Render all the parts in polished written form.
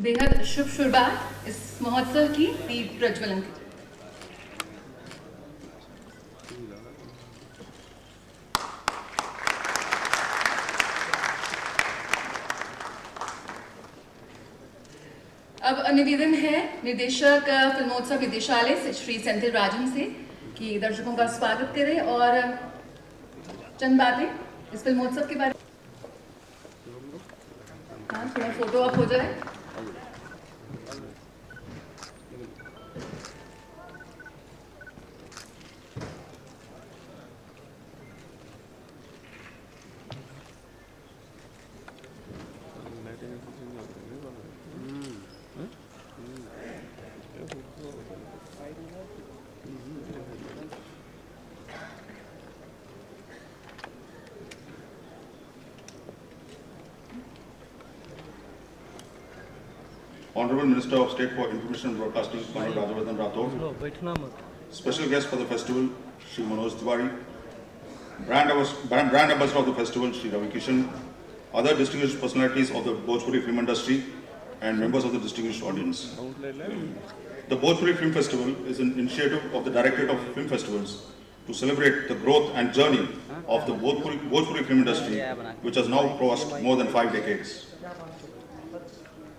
बेहद शुभ शुरुआत इस महोत्सव की दीप प्रज्वलन की। अब निवेदन है निर्देशक फिल्मोत्सव निदेशालय से श्री सेंथिल राजन से कि दर्शकों का स्वागत करें और चंद बातें इस फिल्मोत्सव के बारे में। हाँ, थोड़ा फोटो अप हो जाए। Honorable Minister of State for Information and Broadcasting, Colonel Rajavardhan Rathore. Special guest for the festival, Shri Manoj Tiwari. Brand Ambassador of the festival, Shri Ravi Kishan. Other distinguished personalities of the Bhojpuri film industry and members of the distinguished audience. The Bhojpuri Film Festival is an initiative of the Directorate of Film Festivals to celebrate the growth and journey of the Bhojpuri film industry, which has now crossed more than 5 decades.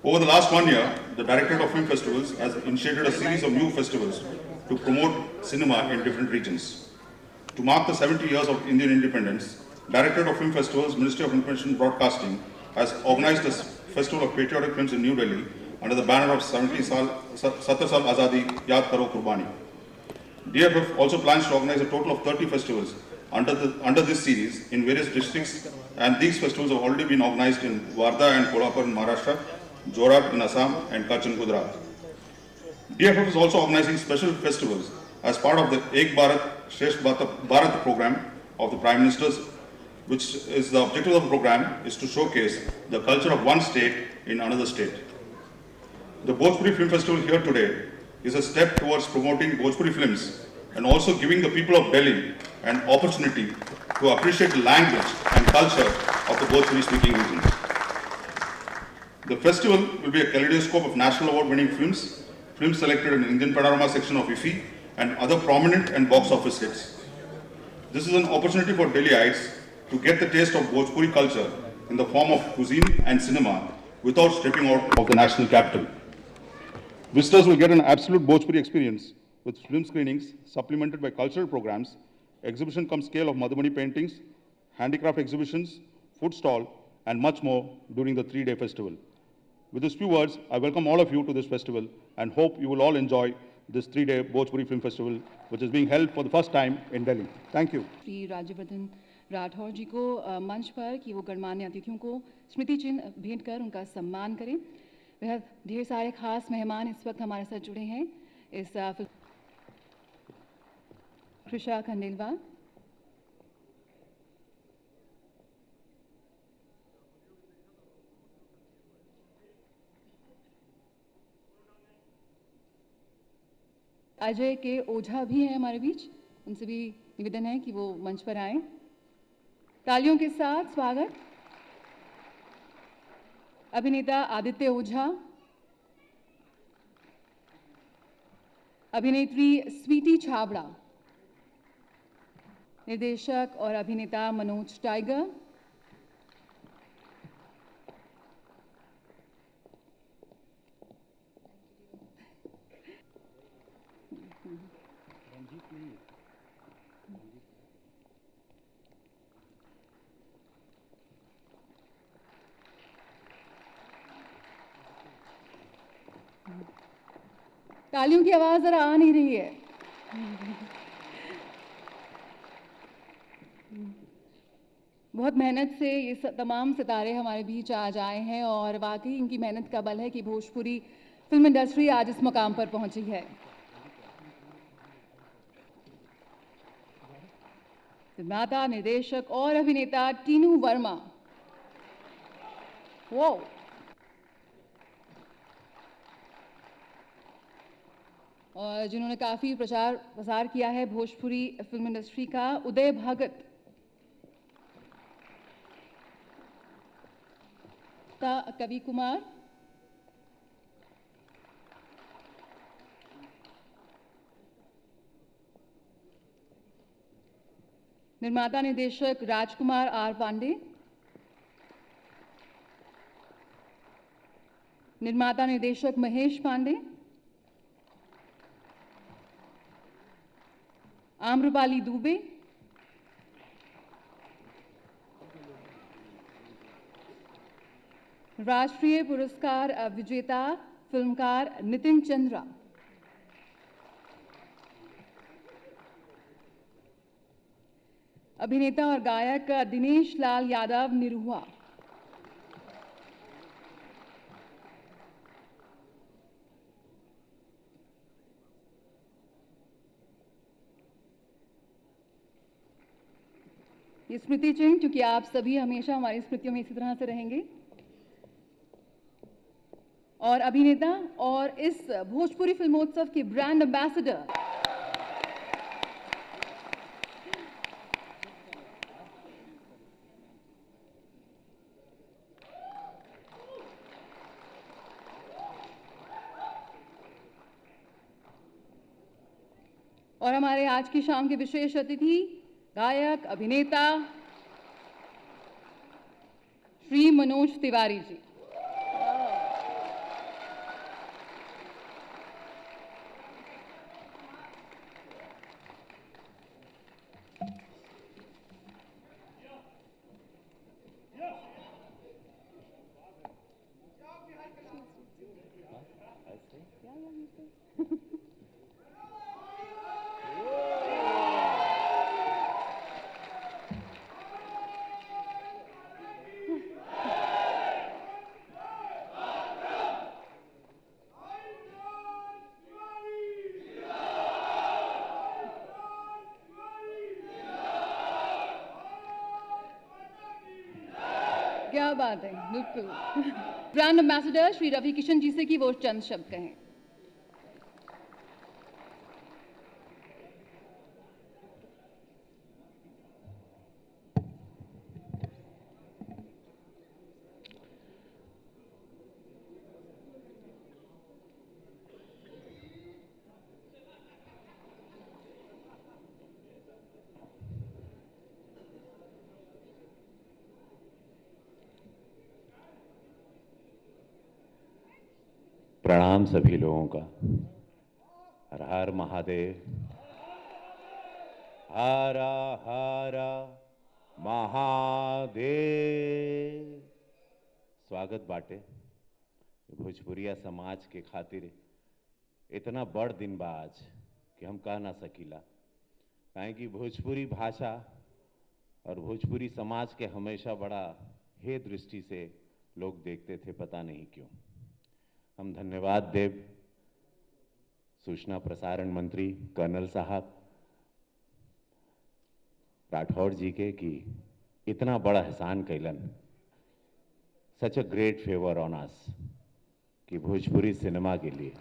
Over the last 1 year, the Directorate of Film Festivals has initiated a series of new festivals to promote cinema in different regions. To mark the 70 years of Indian independence, Directorate of Film Festivals, Ministry of Information and Broadcasting has organized a festival of patriotic films in New Delhi under the banner of 70 Saal Azadi Yaad Karo Qurbani. DFF also plans to organize a total of 30 festivals under this series in various districts, and these festivals have already been organized in Wardha and Kolhapur in Maharashtra, Jorhat in Assam and Kutch in Gujarat. DFF is also organizing special festivals as part of the Ek Bharat Shresth Bharat program of the Prime Minister's, which is the objective of the program is to showcase the culture of one state in another state. The Bhojpuri Film Festival here today is a step towards promoting Bhojpuri films and also giving the people of Delhi an opportunity to appreciate the language and culture of the Bhojpuri speaking regions. The festival will be a kaleidoscope of national award-winning films selected in the Indian Panorama section of IFFI, and other prominent and box office hits. This is an opportunity for Delhiites to get the taste of Bhojpuri culture in the form of cuisine and cinema without stepping out of the national capital. Visitors will get an absolute Bhojpuri experience with film screenings supplemented by cultural programs, exhibition cum scale of Madhubani paintings, handicraft exhibitions, food stall, and much more during the 3-day festival. With these few words, I welcome all of you to this festival and hope you will all enjoy this 3-day Bhojpuri Film Festival, which is being held for the first time in Delhi. Thank you. Shri Rajyavardhan Rathore जी को मंच पर कि वो गणमान्य अतिथियों को स्मृति चिन्ह भेंट कर उनका सम्मान करें। वह ढेर सारे खास मेहमान इस वक्त हमारे साथ जुड़े हैं। इस कृषा खंडेलवाल, अजय के ओझा भी हैं हमारे बीच, उनसे भी निवेदन है कि वो मंच पर आएं। तालियों के साथ स्वागत अभिनेता आदित्य ओझा, अभिनेत्री स्वीटी छाबड़ा, निर्देशक और अभिनेता मनोज टाइगर, तालियों की आवाज जरा आ नहीं रही है। बहुत मेहनत से ये तमाम सितारे हमारे बीच आज आए हैं और वाकई इनकी मेहनत का बल है कि भोजपुरी फिल्म इंडस्ट्री आज इस मुकाम पर पहुंची है। निर्माता, निर्देशक और अभिनेता टीनू वर्मा, वो और जिन्होंने काफ़ी प्रचार प्रसार किया है भोजपुरी फिल्म इंडस्ट्री का, उदय भगत, कवि कुमार, निर्माता निर्देशक राजकुमार आर पांडे, निर्माता निर्देशक महेश पांडे, आम्रपाली दुबे, राष्ट्रीय पुरस्कार विजेता फिल्मकार नितिन चंद्रा, अभिनेता और गायक दिनेश लाल यादव निरुआ, ये स्मृति चिन्ह, क्योंकि आप सभी हमेशा हमारी स्मृतियों में इसी तरह से रहेंगे। और अभिनेता और इस भोजपुरी फिल्मोत्सव के ब्रांड एम्बेसडर और हमारे आज की शाम के विशेष अतिथि गायक अभिनेता श्री मनोज तिवारी जी। क्या बात है, बिल्कुल। ब्रांड एम्बेसडर श्री रवि किशन जी से कि वो चंद शब्द कहें। प्रणाम सभी लोगों का। हर हर महादेव, हर हर महादेव। स्वागत बाटे भोजपुरिया समाज के खातिर। इतना बड़ दिन बा आज कि हम कह ना सकीला, काहे कि भोजपुरी भाषा और भोजपुरी समाज के हमेशा बड़ा हे दृष्टि से लोग देखते थे, पता नहीं क्यों। हम धन्यवाद देव सूचना प्रसारण मंत्री कर्नल साहब राठौड़ जी के कि इतना बड़ा एहसान कैलन, such a great favour on us, कि भोजपुरी सिनेमा के लिए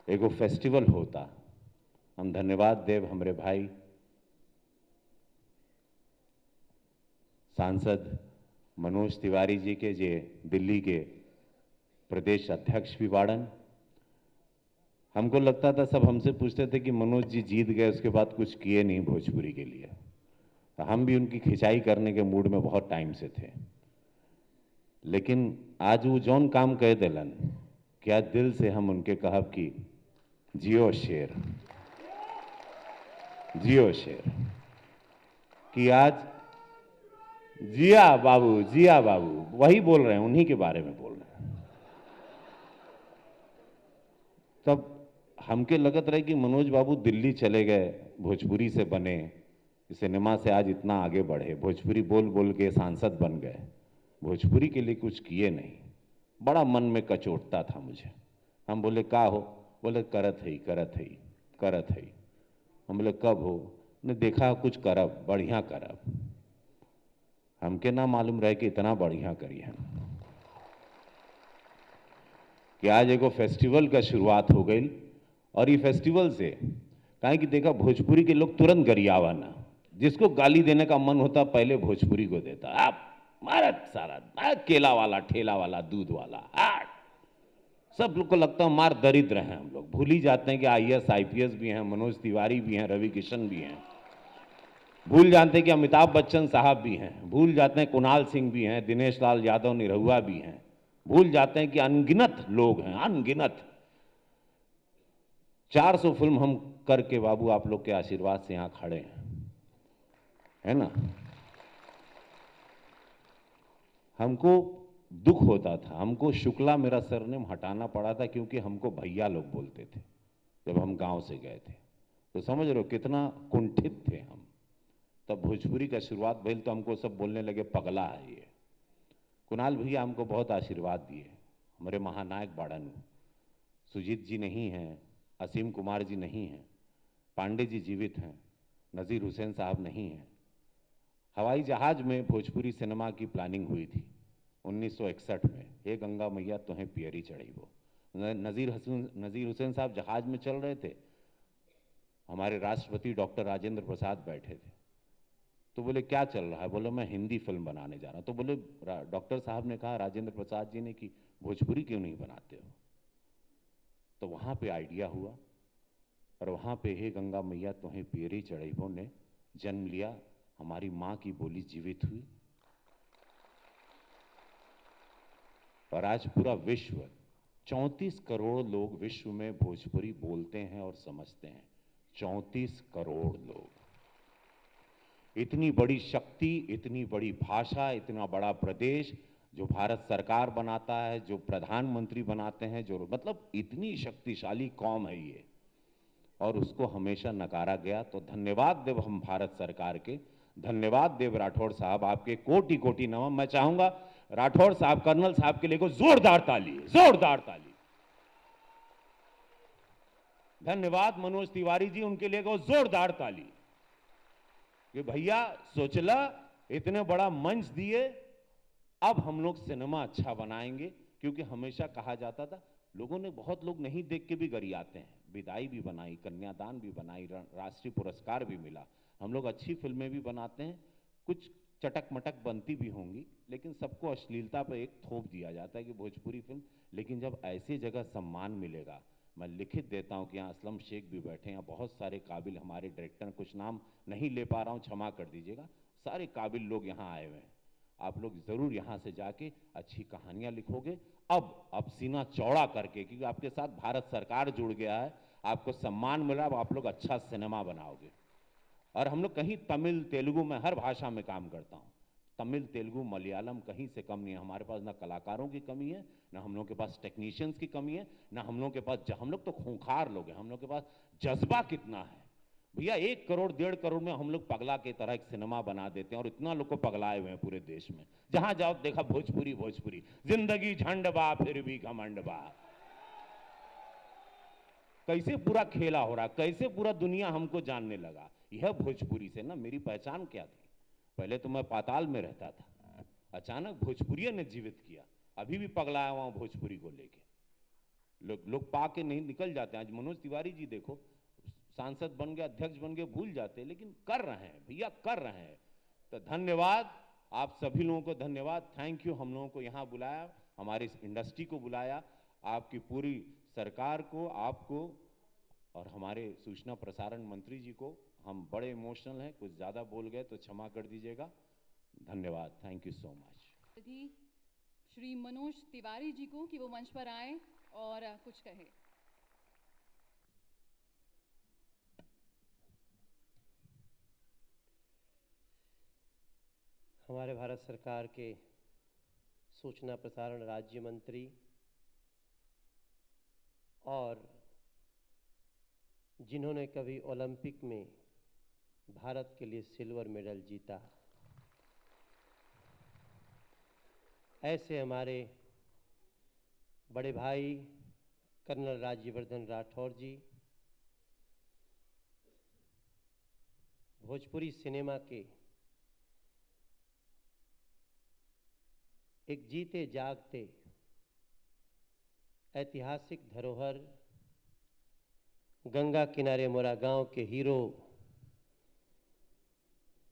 एगो फेस्टिवल होता। हम धन्यवाद देव हमरे भाई सांसद मनोज तिवारी जी के, जे दिल्ली के प्रदेश अध्यक्ष भी बाड़न। हमको लगता था, सब हमसे पूछते थे कि मनोज जी जीत गए, उसके बाद कुछ किए नहीं भोजपुरी के लिए। तो हम भी उनकी खिंचाई करने के मूड में बहुत टाइम से थे, लेकिन आज वो जौन काम कह दिलन, क्या दिल से हम उनके कहब कि जियो शेर, जियो शेर। कि आज जिया बाबू, जिया बाबू, वही बोल रहे हैं, उन्हीं के बारे में बोल रहे हैं। तब हमके लगत रहे कि मनोज बाबू दिल्ली चले गए, भोजपुरी से बने, सिनेमा से आज इतना आगे बढ़े, भोजपुरी बोल बोल के सांसद बन गए, भोजपुरी के लिए कुछ किए नहीं। बड़ा मन में कचोटता था मुझे। हम बोले का हो? बोले करत है, करत है, करत है। हम बोले कब हो? ने देखा कुछ करब, बढ़िया करब। हमके ना मालूम रहे कि इतना बढ़िया करी है कि आज एगो फेस्टिवल का शुरुआत हो गई। और ये फेस्टिवल से काहे कि देखा, भोजपुरी के लोग तुरंत गरियावा ना, जिसको गाली देने का मन होता पहले भोजपुरी को देता। आप मारत सारा केला वाला, ठेला वाला, दूध वाला, सब लोग को लगता है मार दरिद्र हैं हम लोग। भूल ही जाते हैं कि IAS IPS भी हैं, मनोज तिवारी भी हैं, रवि किशन भी हैं। भूल जाते हैं कि अमिताभ बच्चन साहब भी हैं, भूल जाते हैं कुणाल सिंह भी हैं, दिनेश लाल यादव निरहुआ भी हैं, भूल जाते हैं कि अनगिनत लोग हैं, अनगिनत। 400 फिल्म हम करके बाबू आप लोग के आशीर्वाद से यहां खड़े हैं, है ना। हमको दुख होता था, हमको शुक्ला मेरा सरनेम हटाना पड़ा था क्योंकि हमको भैया लोग बोलते थे जब हम गांव से गए थे। तो समझ रहे हो कितना कुंठित थे हम। तब भोजपुरी का शुरुआत भइल तो हमको सब बोलने लगे पगला है ये। कुणाल भैया हमको बहुत आशीर्वाद दिए, हमारे महानायक बाड़न। सुजीत जी नहीं हैं, असीम कुमार जी नहीं हैं, पांडे जी जीवित हैं, नज़ीर हुसैन साहब नहीं हैं। हवाई जहाज में भोजपुरी सिनेमा की प्लानिंग हुई थी 1961 में, हे गंगा मैया तुम्हें पियरी चढ़ी वो। नज़ीर हुसैन साहब जहाज में चल रहे थे, हमारे राष्ट्रपति डॉक्टर राजेंद्र प्रसाद बैठे थे। तो बोले क्या चल रहा है? बोले मैं हिंदी फिल्म बनाने जा रहा हूँ। तो बोले डॉक्टर साहब ने कहा राजेंद्र प्रसाद जी ने कि भोजपुरी क्यों नहीं बनाते हो? तो वहाँ पे आइडिया हुआ और वहाँ पे हे गंगा मैया तुम्हें पियरी चढ़ैबो ने जन्म लिया, हमारी माँ की बोली जीवित हुई। और आज पूरा विश्व 34 करोड़ लोग विश्व में भोजपुरी बोलते हैं और समझते हैं। 34 करोड़ लोग। इतनी बड़ी शक्ति, इतनी बड़ी भाषा, इतना बड़ा प्रदेश जो भारत सरकार बनाता है, जो प्रधानमंत्री बनाते हैं, जो मतलब इतनी शक्तिशाली कौम है ये, और उसको हमेशा नकारा गया। तो धन्यवाद देव हम भारत सरकार के, धन्यवाद देव राठौड़ साहब, आपके कोटि कोटि नमन। मैं चाहूंगा राठौड़ साहब, कर्नल साहब के लिए को जोरदार ताली, जोरदार ताली। धन्यवाद मनोज तिवारी जी, उनके लिए को जोरदार ताली कि भैया सोचला, इतने बड़ा मंच दिए, अब हम लोग सिनेमा अच्छा बनाएंगे। क्योंकि हमेशा कहा जाता था, लोगों ने, बहुत लोग नहीं देख के भी गरियाते हैं। विदाई भी बनाई, कन्यादान भी बनाई, राष्ट्रीय पुरस्कार भी मिला। हम लोग अच्छी फिल्में भी बनाते हैं, कुछ चटक मटक बनती भी होंगी, लेकिन सबको अश्लीलता पर एक थोप दिया जाता है कि भोजपुरी फिल्म। लेकिन जब ऐसी जगह सम्मान मिलेगा, मैं लिखित देता हूं कि यहाँ असलम शेख भी बैठे हैं, बहुत सारे काबिल हमारे डायरेक्टर, कुछ नाम नहीं ले पा रहा हूं, क्षमा कर दीजिएगा, सारे काबिल लोग यहाँ आए हुए हैं। आप लोग जरूर यहाँ से जाके अच्छी कहानियां लिखोगे। अब सीना चौड़ा करके, क्योंकि आपके साथ भारत सरकार जुड़ गया है, आपको सम्मान मिला, अब आप लोग अच्छा सिनेमा बनाओगे। और हम लोग कहीं तमिल तेलुगु में, हर भाषा में काम करता हूँ, तमिल तेलुगु मलयालम कहीं से कम नहीं है। हमारे पास ना कलाकारों की कमी है, ना हम लोग के पास टेक्नीशियंस की कमी है, ना हम लोग के पास, हम लोग तो खूंखार लोग हैं, हम लोग के पास जज्बा कितना है भैया। 1 करोड़ 1.5 करोड़ में हम लोग पगला की तरह एक सिनेमा बना देते हैं, और इतना लोग को पगलाए हुए हैं पूरे देश में। जहां जाओ देखा भोजपुरी भोजपुरी, जिंदगी झंड बा फिर भी घमंड बा। कैसे पूरा खेला हो रहा, कैसे पूरा दुनिया हमको जानने लगा, यह भोजपुरी से ना। मेरी पहचान क्या थी? पहले तो मैं पाताल में रहता था, अचानक भोजपुरी ने जीवित किया। अभी भी पगलाया हुआ भोजपुरी को लेके, लोग पाके नहीं निकल जाते हैं। आज मनोज तिवारी जी देखो, सांसद बन गए, अध्यक्ष बन गए, भूल जाते, लेकिन कर रहे हैं भैया, कर रहे हैं। तो धन्यवाद आप सभी लोगों को, धन्यवाद, थैंक यू। हम लोगों को यहाँ बुलाया, हमारी इस इंडस्ट्री को बुलाया, आपकी पूरी सरकार को, आपको और हमारे सूचना प्रसारण मंत्री जी को। हम बड़े इमोशनल हैं, कुछ ज़्यादा बोल गए तो क्षमा कर दीजिएगा। धन्यवाद, thank you so much. Shri Manoj Tiwari ji को कि वो मंच पर आए और कुछ कहे। हमारे भारत सरकार के सूचना प्रसारण राज्य मंत्री और जिन्होंने कभी ओलंपिक में भारत के लिए सिल्वर मेडल जीता, ऐसे हमारे बड़े भाई कर्नल राज्यवर्धन राठौड़ जी, भोजपुरी सिनेमा के एक जीते जागते ऐतिहासिक धरोहर, गंगा किनारे मोरा गांव के हीरो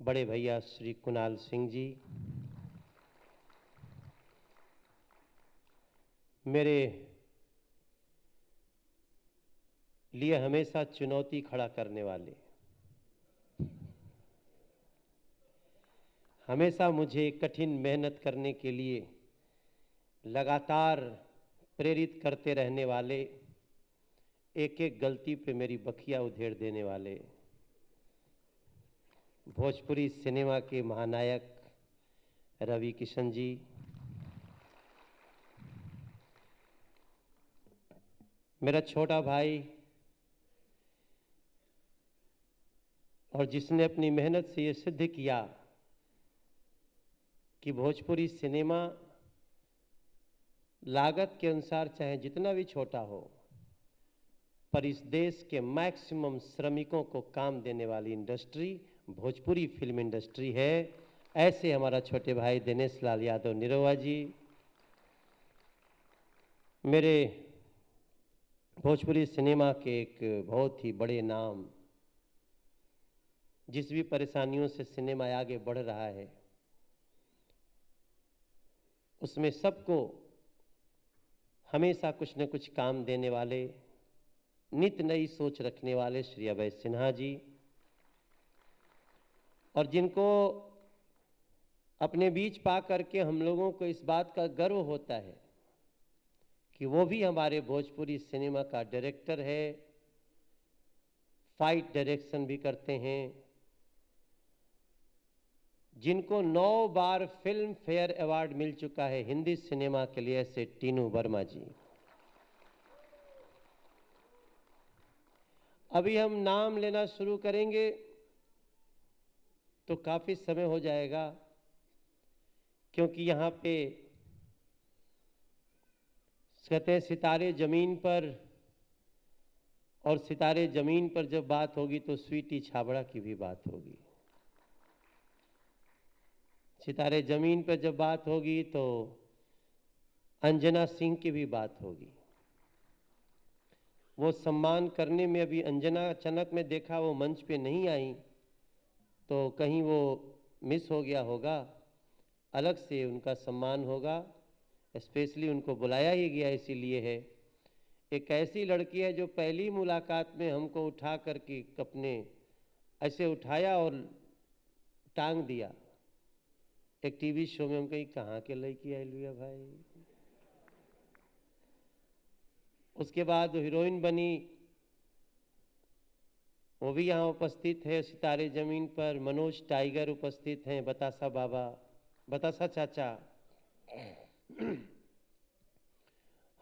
बड़े भैया श्री कुणाल सिंह जी, मेरे लिए हमेशा चुनौती खड़ा करने वाले हमेशा मुझे कठिन मेहनत करने के लिए लगातार प्रेरित करते रहने वाले, एक एक गलती पे मेरी बखिया उधेड़ देने वाले भोजपुरी सिनेमा के महानायक रवि किशन जी, मेरा छोटा भाई और जिसने अपनी मेहनत से ये सिद्ध किया कि भोजपुरी सिनेमा लागत के अनुसार चाहे जितना भी छोटा हो, पर इस देश के मैक्सिमम श्रमिकों को काम देने वाली इंडस्ट्री भोजपुरी फिल्म इंडस्ट्री है। ऐसे हमारा छोटे भाई दिनेश लाल यादव निरहुआ जी, मेरे भोजपुरी सिनेमा के एक बहुत ही बड़े नाम, जिस भी परेशानियों से सिनेमा आगे बढ़ रहा है उसमें सबको हमेशा कुछ न कुछ काम देने वाले, नित नई सोच रखने वाले श्री अभय सिन्हा जी, और जिनको अपने बीच पा करके हम लोगों को इस बात का गर्व होता है कि वो भी हमारे भोजपुरी सिनेमा का डायरेक्टर है, फाइट डायरेक्शन भी करते हैं, जिनको 9 बार फिल्म फेयर अवार्ड मिल चुका है हिंदी सिनेमा के लिए, ऐसे टीनू वर्मा जी। अभी हम नाम लेना शुरू करेंगे तो काफी समय हो जाएगा, क्योंकि यहाँ पे कहते हैं सितारे जमीन पर, और सितारे जमीन पर जब बात होगी तो स्वीटी छाबड़ा की भी बात होगी। सितारे जमीन पर जब बात होगी तो अंजना सिंह की भी बात होगी। वो सम्मान करने में अभी अंजना अचानक में देखा वो मंच पे नहीं आई तो कहीं वो मिस हो गया होगा, अलग से उनका सम्मान होगा, स्पेशली उनको बुलाया ही गया इसीलिए है। एक ऐसी लड़की है जो पहली मुलाकात में हमको उठा करके अपने ऐसे उठाया और टांग दिया। एक टीवी शो में हम कहीं कहाँ के लड़की आई लिया भाई। उसके बाद हीरोइन बनी, वो भी यहाँ उपस्थित है सितारे जमीन पर। मनोज टाइगर उपस्थित हैं, बतासा बाबा, बतासा चाचा।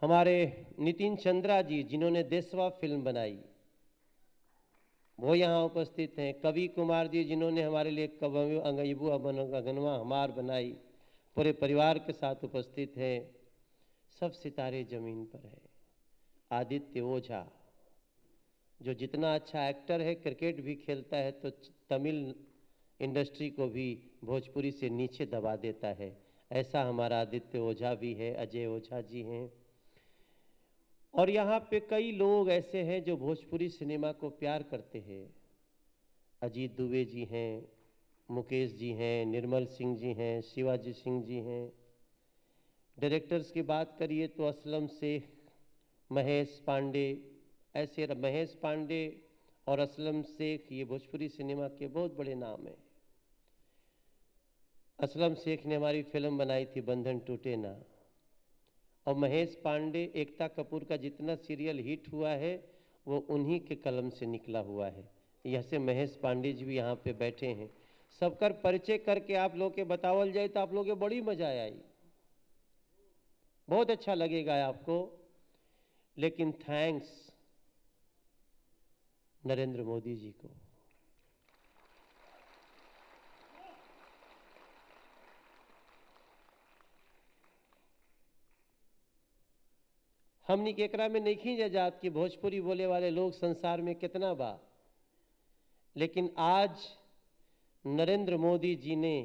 हमारे नितिन चंद्रा जी जिन्होंने देशवा फिल्म बनाई वो यहाँ उपस्थित हैं। कवि कुमार जी जिन्होंने हमारे लिए अंगईबू अगनवा हमार बनाई, पूरे परिवार के साथ उपस्थित हैं। सब सितारे जमीन पर है। आदित्य ओझा जो जितना अच्छा एक्टर है, क्रिकेट भी खेलता है तो तमिल इंडस्ट्री को भी भोजपुरी से नीचे दबा देता है, ऐसा हमारा आदित्य ओझा भी है। अजय ओझा जी हैं। और यहाँ पे कई लोग ऐसे हैं जो भोजपुरी सिनेमा को प्यार करते हैं। अजीत दुबे जी हैं, मुकेश जी हैं, निर्मल सिंह जी हैं, शिवाजी सिंह जी हैं। डायरेक्टर्स की बात करिए तो असलम शेख, महेश पांडे, ऐसे महेश पांडे और असलम शेख ये भोजपुरी सिनेमा के बहुत बड़े नाम हैं। असलम शेख ने हमारी फिल्म बनाई थी बंधन टूटे ना, और महेश पांडे एकता कपूर का जितना सीरियल हिट हुआ है वो उन्हीं के कलम से निकला हुआ है। यहाँ से महेश पांडे जी भी यहाँ पे बैठे हैं। सबका परिचय करके आप लोग के बतावल जाए तो आप लोग के बड़ी मजा आई, बहुत अच्छा लगेगा आपको। लेकिन थैंक्स नरेंद्र मोदी जी को। हमनी केकरा में नहीं खींचा जात कि भोजपुरी बोले वाले लोग संसार में कितना बा, लेकिन आज नरेंद्र मोदी जी ने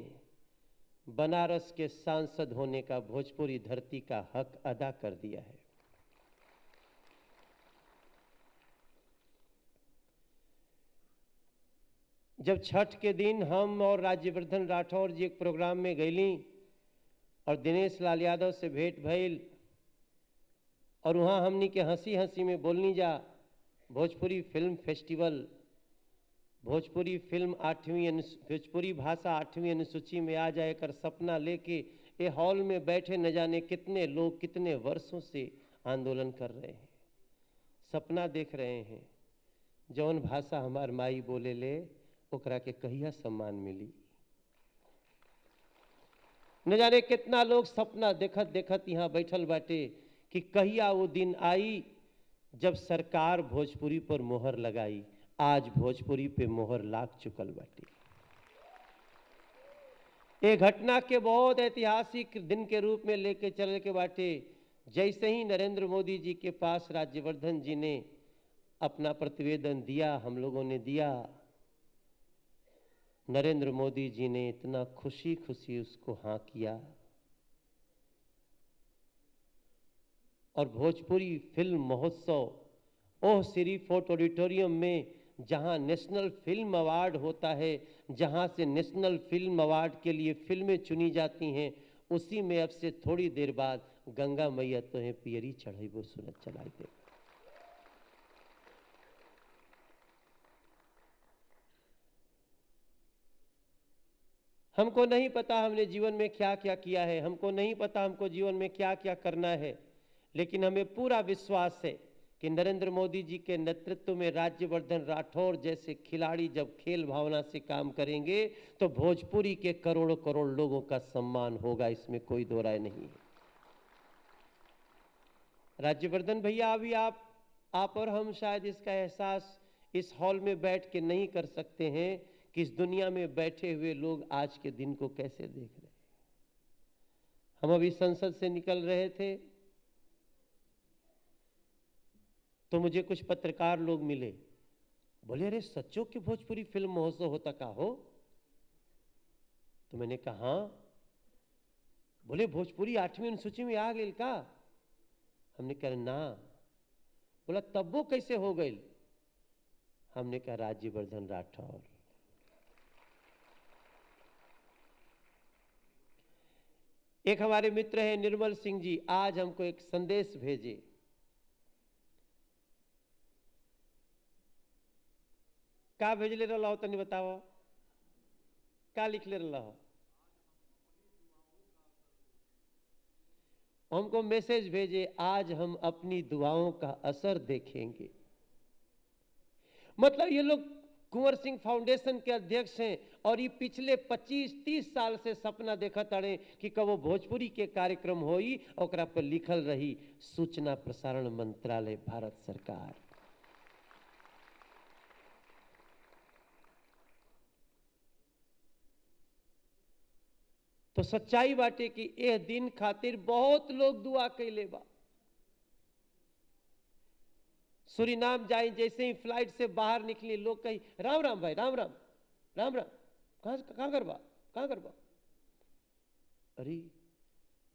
बनारस के सांसद होने का भोजपुरी धरती का हक अदा कर दिया है। जब छठ के दिन हम और राज्यवर्धन राठौर जी एक प्रोग्राम में गईली और दिनेश लाल यादव से भेंट भइल, और वहाँ हमनी के हंसी हंसी में बोलनी जा Bhojpuri film festival Bhojpuri film Bhojpuri भाषा 8वीं अनुसूची में आ जाए कर सपना लेके ये हॉल में बैठे न जाने कितने लोग कितने वर्षों से आंदोलन कर रहे हैं, सपना देख रहे हैं जौन भाषा हमार माई बोले ले ओकरा के कहिया सम्मान मिली। न जाने कितना लोग सपना देखत देखत यहाँ बैठल बाटे कि कहिया वो दिन आई जब सरकार भोजपुरी पर मोहर लगाई। आज भोजपुरी पे मोहर लाग चुकल बाटे। ये घटना के बहुत ऐतिहासिक दिन के रूप में लेके चले के बाटे। जैसे ही नरेंद्र मोदी जी के पास राज्यवर्धन जी ने अपना प्रतिवेदन दिया, हम लोगों ने दिया, नरेंद्र मोदी जी ने इतना खुशी खुशी उसको हाँ किया और भोजपुरी फिल्म महोत्सव ओह श्री फोर्ट ऑडिटोरियम में जहां नेशनल फिल्म अवार्ड होता है, जहां से नेशनल फिल्म अवार्ड के लिए फिल्में चुनी जाती हैं, उसी में अब से थोड़ी देर बाद गंगा मैया तो है पियरी चढ़ाई वो सूरज चलाई दे। हमको नहीं पता हमने जीवन में क्या क्या किया है, हमको नहीं पता हमको जीवन में क्या क्या करना है, लेकिन हमें पूरा विश्वास है कि नरेंद्र मोदी जी के नेतृत्व में राज्यवर्धन राठौर जैसे खिलाड़ी जब खेल भावना से काम करेंगे तो भोजपुरी के करोड़ों करोड़ लोगों का सम्मान होगा, इसमें कोई दो राय नहीं है। राज्यवर्धन भैया, अभी आप और हम शायद इसका एहसास इस हॉल में बैठ के नहीं कर सकते हैं कि इस दुनिया में बैठे हुए लोग आज के दिन को कैसे देख रहे हैं। हम अभी संसद से निकल रहे थे तो मुझे कुछ पत्रकार लोग मिले, बोले अरे सच्चो कि भोजपुरी फिल्म महोत्सव होता का हो? तो मैंने कहा हाँ। बोले भोजपुरी 8वीं अनुसूची में आ गई का? हमने कहा ना। बोला तब वो कैसे हो गई? हमने कहा राज्यवर्धन राठौर। एक हमारे मित्र हैं निर्मल सिंह जी, आज हमको एक संदेश भेजे। का भेजले रहा हो तनी बताओ, का लिख ले रहा हो? हमको मैसेज भेजे, आज हम अपनी दुआओं का असर देखेंगे। मतलब ये लोग कुंवर सिंह फाउंडेशन के अध्यक्ष हैं और ये पिछले 25-30 साल से सपना देखा तड़े कि कब वो भोजपुरी के कार्यक्रम होई, ओकरा पर लिखल रही सूचना प्रसारण मंत्रालय भारत सरकार। तो सच्चाई बाटे कि यह दिन खातिर बहुत लोग दुआ कैले बा। सूरीनाम जाए जैसे ही फ्लाइट से बाहर निकली, लोग कही राम राम भाई, राम राम राम राम, कहां करबा? अरे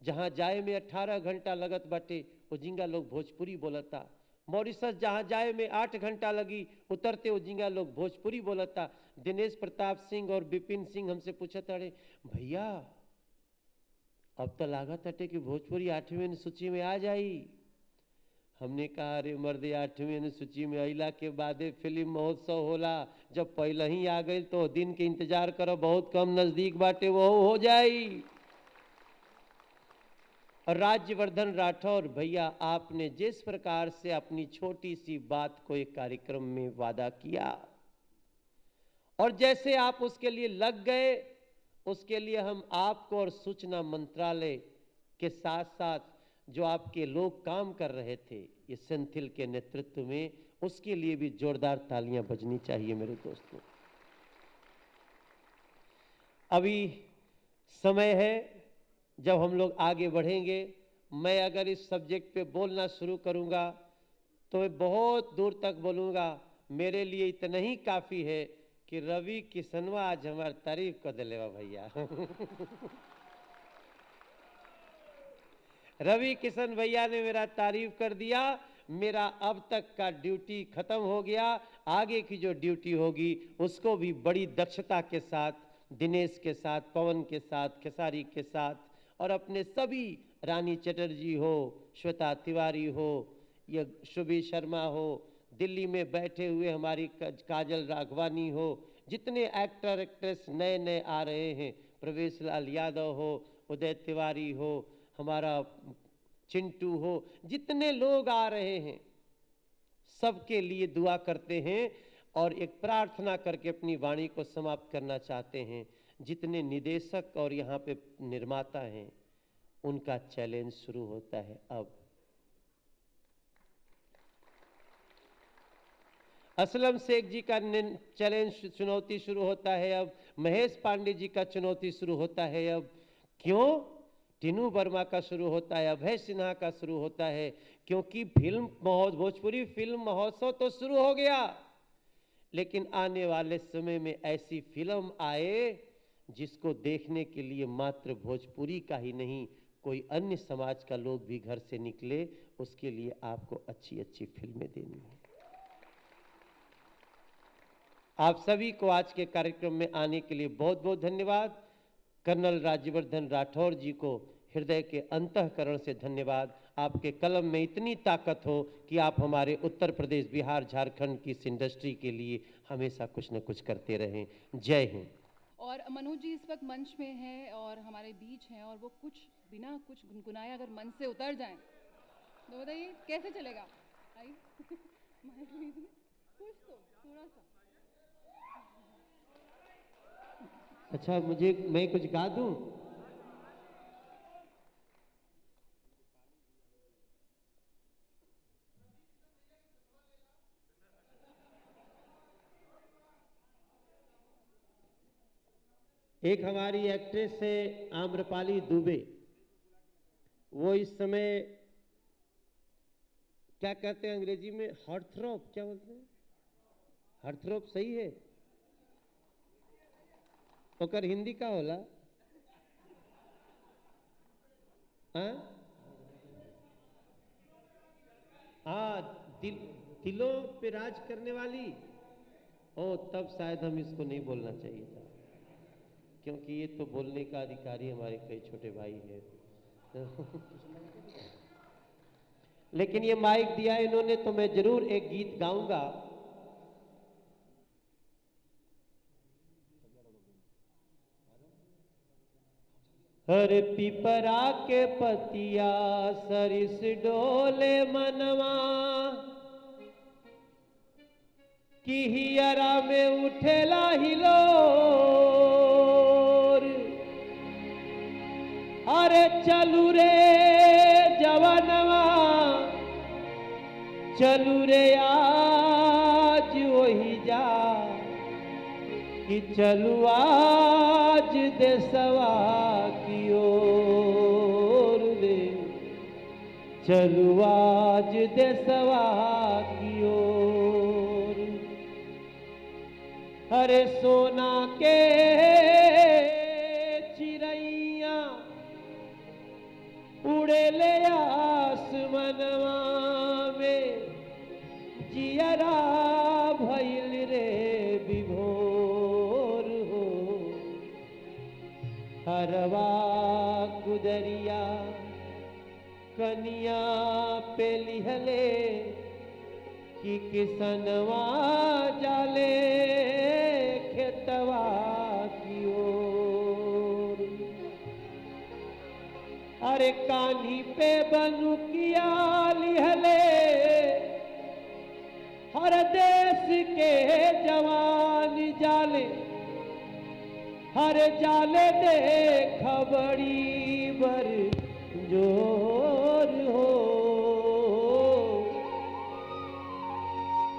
जहां जाए में 18 घंटा लगत बाटे वो जिंगा लोग भोजपुरी बोलता। मॉरिशस जहां जाए में 8 घंटा लगी, उतरते वो जिंगा लोग भोजपुरी बोलता। दिनेश प्रताप सिंह और विपिन सिंह हमसे पूछत अरे भैया अब तो लागत हटे कि भोजपुरी 8वीं अनुसूची में आ जाई। हमने कहा अरे मर्द 8वीं अनुसूची में अइला के बादे फिल्म महोत्सव होला, जब पहले ही आ गई तो दिन के इंतजार करो, बहुत कम नजदीक बाटे वो हो जाई। और राज्यवर्धन राठौर भैया, आपने जिस प्रकार से अपनी छोटी सी बात को एक कार्यक्रम में वादा किया और जैसे आप उसके लिए लग गए, उसके लिए हम आपको और सूचना मंत्रालय के साथ साथ जो आपके लोग काम कर रहे थे ये सेंथिल के नेतृत्व में, उसके लिए भी जोरदार तालियां बजनी चाहिए मेरे दोस्तों। अभी समय है जब हम लोग आगे बढ़ेंगे। मैं अगर इस सब्जेक्ट पे बोलना शुरू करूंगा तो मैं बहुत दूर तक बोलूंगा। मेरे लिए इतना ही काफी है कि रवि किशनवा आज हमारी तारीफ कर दिलेवा भैया। रवि किशन भैया ने मेरा तारीफ कर दिया। मेरा अब तक का ड्यूटी खत्म हो गया, आगे की जो ड्यूटी होगी उसको भी बड़ी दक्षता के साथ, दिनेश के साथ, पवन के साथ, खेसारी के साथ और अपने सभी, रानी चटर्जी हो, श्वेता तिवारी हो, या शुभी शर्मा हो, दिल्ली में बैठे हुए हमारी काजल राघवानी हो, जितने एक्टर एक्ट्रेस नए नए आ रहे हैं, प्रवेश लाल यादव हो, उदय तिवारी हो, हमारा चिंटू हो, जितने लोग आ रहे हैं सबके लिए दुआ करते हैं और एक प्रार्थना करके अपनी वाणी को समाप्त करना चाहते हैं। जितने निदेशक और यहाँ पे निर्माता हैं उनका चैलेंज शुरू होता है। अब असलम शेख जी का चैलेंज चुनौती शुरू होता है। अब महेश पांडे जी का चुनौती शुरू होता है। अब क्यों? टीनू वर्मा का शुरू होता है, अभय सिन्हा का शुरू होता है, क्योंकि भोजपुरी फिल्म महोत्सव तो शुरू हो गया, लेकिन आने वाले समय में ऐसी फिल्म आए जिसको देखने के लिए मात्र भोजपुरी का ही नहीं, कोई अन्य समाज का लोग भी घर से निकले, उसके लिए आपको अच्छी अच्छी फिल्में देनी है। आप सभी को आज के कार्यक्रम में आने के लिए बहुत बहुत धन्यवाद। कर्नल राज्यवर्धन राठौर जी को हृदय के अंतःकरण से धन्यवाद। आपके कलम में इतनी ताकत हो कि आप हमारे उत्तर प्रदेश, बिहार, झारखंड की इस इंडस्ट्री के लिए हमेशा कुछ न कुछ करते रहें। जय हिंद। और मनोज जी इस वक्त मंच में हैं और हमारे बीच हैं, और वो कुछ बिना कुछ गुनगुनाए अगर मंच से उतर जाएं तो बताइए कैसे चलेगा? आइए कुछ तो थोड़ा सा। अच्छा, मैं कुछ गा दूं? एक हमारी एक्ट्रेस है आम्रपाली दुबे, वो इस समय क्या कहते हैं अंग्रेजी में, हार्टथ्रॉब, क्या बोलते हैं? हार्टथ्रॉब सही है? ओकर हिंदी का होला? दिलों पे राज करने वाली। ओ, तब शायद हम इसको नहीं बोलना चाहिए था, क्योंकि ये तो बोलने का अधिकारी हमारे कई छोटे भाई हैं। लेकिन ये माइक दिया इन्होंने तो मैं जरूर एक गीत गाऊंगा। हर पिपरा के पतिया सरिस डोले मनवा, कि हियरा में उठेला हिलोर। अरे चलू रे जवानवा, चलू रे आज वही जा, कि चलू आज देसवा की ओर रे, चलू आज देसवा की ओर। अरे सोना के चिड़ैया उड़े ले आसमनवा में, जियरा भइल रे विभोर हो। हरवा कुदरिया कनिया पे लिहले, कि किसनवा जाले खेतवा की ओर। अरे कान्ही पे बनुकिया लिहले, हर देश के जवान जाले, हर जाले देख बड़ी बर जोर हो।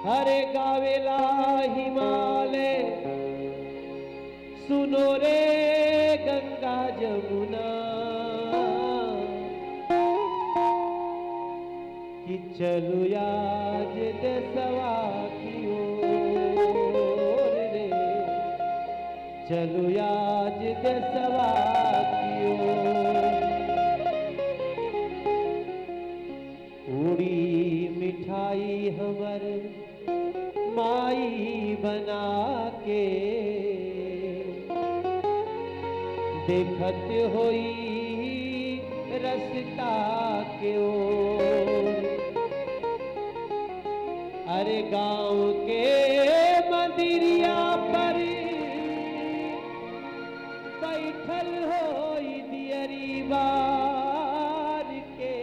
हरे गावेला हिमालय, सुनो रे गंगा जमुना, कि चलू आज देसवा की ओर रे, चलू आज देसवा की ओर। पूरी मिठाई हमर माई बना के, देखत होई रसता के ओर। अरे गांव के मंदिरिया पर बैठल होई दियरी बार के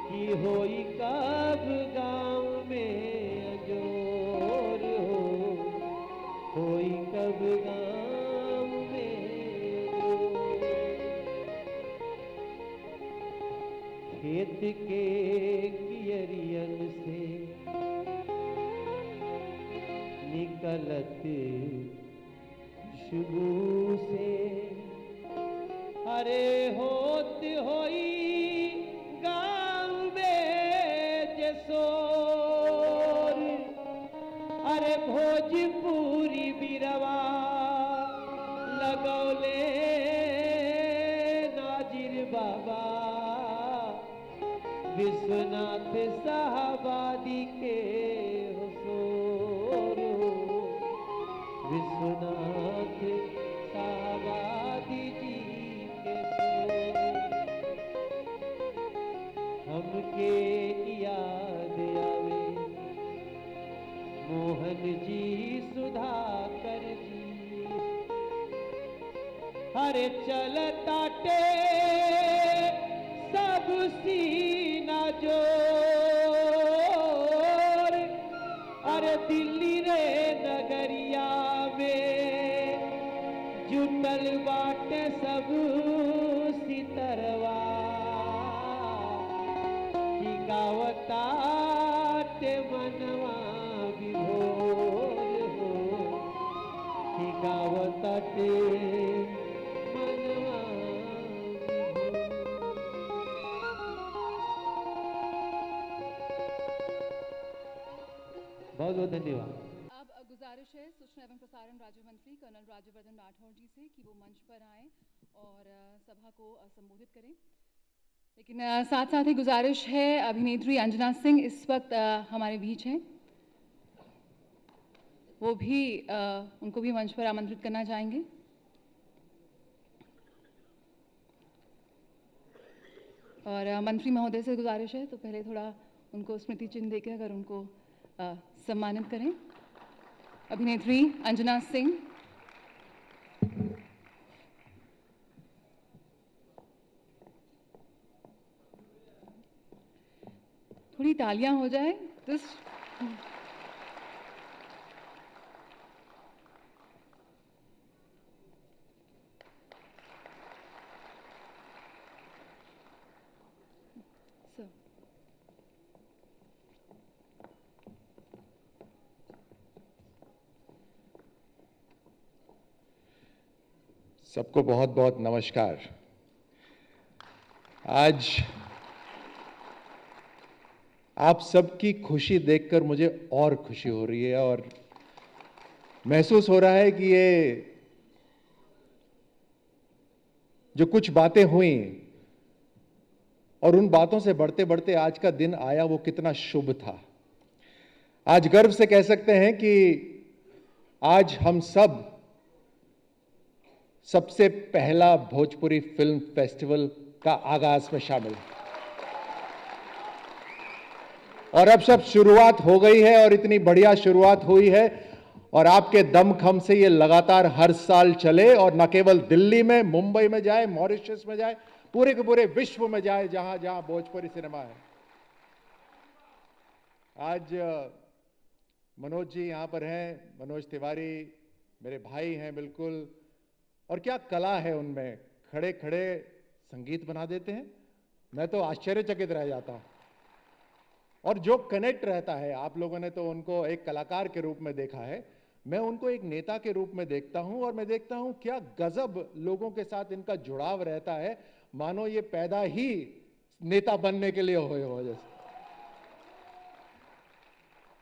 कि होई कब गांव में अजोर होई कब गांव में खेत के कियरियन से निकलत खुशबू से अरे होत होई गाँव में जसोर अरे भोजपुरी बिरवा लगौले नाजिर बाबा विश्वनाथ साहबादी के हुजूर विश्वनाथ साहबादी जी के हमके याद आवे मोहन जी सुधाकर जी हरे चलताटे सब सीना जोर अरे दिल्ली रे नगरिया में जुटल बाटे सब सितरवा की गावताटे मनवा विभोर हो की गावताटे मनवा बहुत बहुत धन्यवाद। अब गुजारिश है सूचना एवं प्रसारण राज्य मंत्री कर्नल राज्यवर्धन राठौड़ जी से कि वो मंच पर आएं और सभा को संबोधित करें। लेकिन साथ साथ ही गुजारिश है अभिनेत्री अंजना सिंह इस वक्त हमारे बीच हैं, वो भी उनको भी मंच पर आमंत्रित करना चाहेंगे। और मंत्री महोदय से गुजारिश है तो पहले थोड़ा उनको स्मृति चिन्ह देकर अगर उनको सम्मानित करें। अभिनेत्री अंजना सिंह। थोड़ी तालियां हो जाए तो सबको बहुत बहुत नमस्कार। आज आप सबकी खुशी देखकर मुझे और खुशी हो रही है और महसूस हो रहा है कि ये जो कुछ बातें हुई और उन बातों से बढ़ते बढ़ते आज का दिन आया वो कितना शुभ था। आज गर्व से कह सकते हैं कि आज हम सब सबसे पहला भोजपुरी फिल्म फेस्टिवल का आगाज में शामिल हैं और अब सब शुरुआत हो गई है और इतनी बढ़िया शुरुआत हुई है और आपके दमखम से ये लगातार हर साल चले और न केवल दिल्ली में, मुंबई में जाए, मॉरिशस में जाए, पूरे के पूरे विश्व में जाए जहां जहां भोजपुरी सिनेमा है। आज मनोज जी यहां पर हैं, मनोज तिवारी मेरे भाई हैं बिल्कुल, और क्या कला है उनमें, खड़े खड़े संगीत बना देते हैं। मैं तो आश्चर्यचकित रह जाता हूं। और जो कनेक्ट रहता है, आप लोगों ने तो उनको एक कलाकार के रूप में देखा है, मैं उनको एक नेता के रूप में देखता हूं और मैं देखता हूं क्या गजब लोगों के साथ इनका जुड़ाव रहता है, मानो ये पैदा ही नेता बनने के लिए हुए हो जैसे।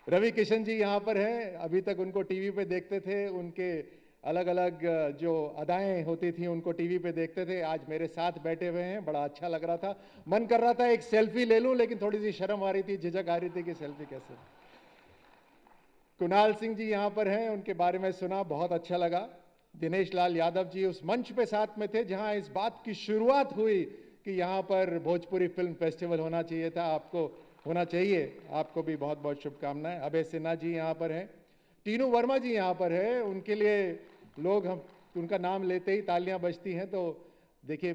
रवि किशन जी यहां पर हैं, अभी तक उनको टीवी पे देखते थे, उनके अलग अलग जो अदाएं होती थी उनको टीवी पे देखते थे, आज मेरे साथ बैठे हुए हैं, बड़ा अच्छा लग रहा था। मन कर रहा था एक सेल्फी ले लूं लेकिन थोड़ी सी शर्म आ रही थी, झिझक आ रही थी कि सेल्फी कैसे। कुणाल सिंह जी यहां पर हैं, उनके बारे में सुना, बहुत अच्छा लगा। दिनेश लाल यादव जी उस मंच पे साथ में थे जहां इस बात की शुरुआत हुई कि यहां पर भोजपुरी फिल्म फेस्टिवल होना चाहिए था। आपको होना चाहिए। आपको भी बहुत बहुत शुभकामनाएं। अभय सिन्हा जी यहाँ पर हैं, टीनू वर्मा जी यहाँ पर है, उनके लिए लोग हम उनका नाम लेते ही तालियां बजती हैं। तो देखिए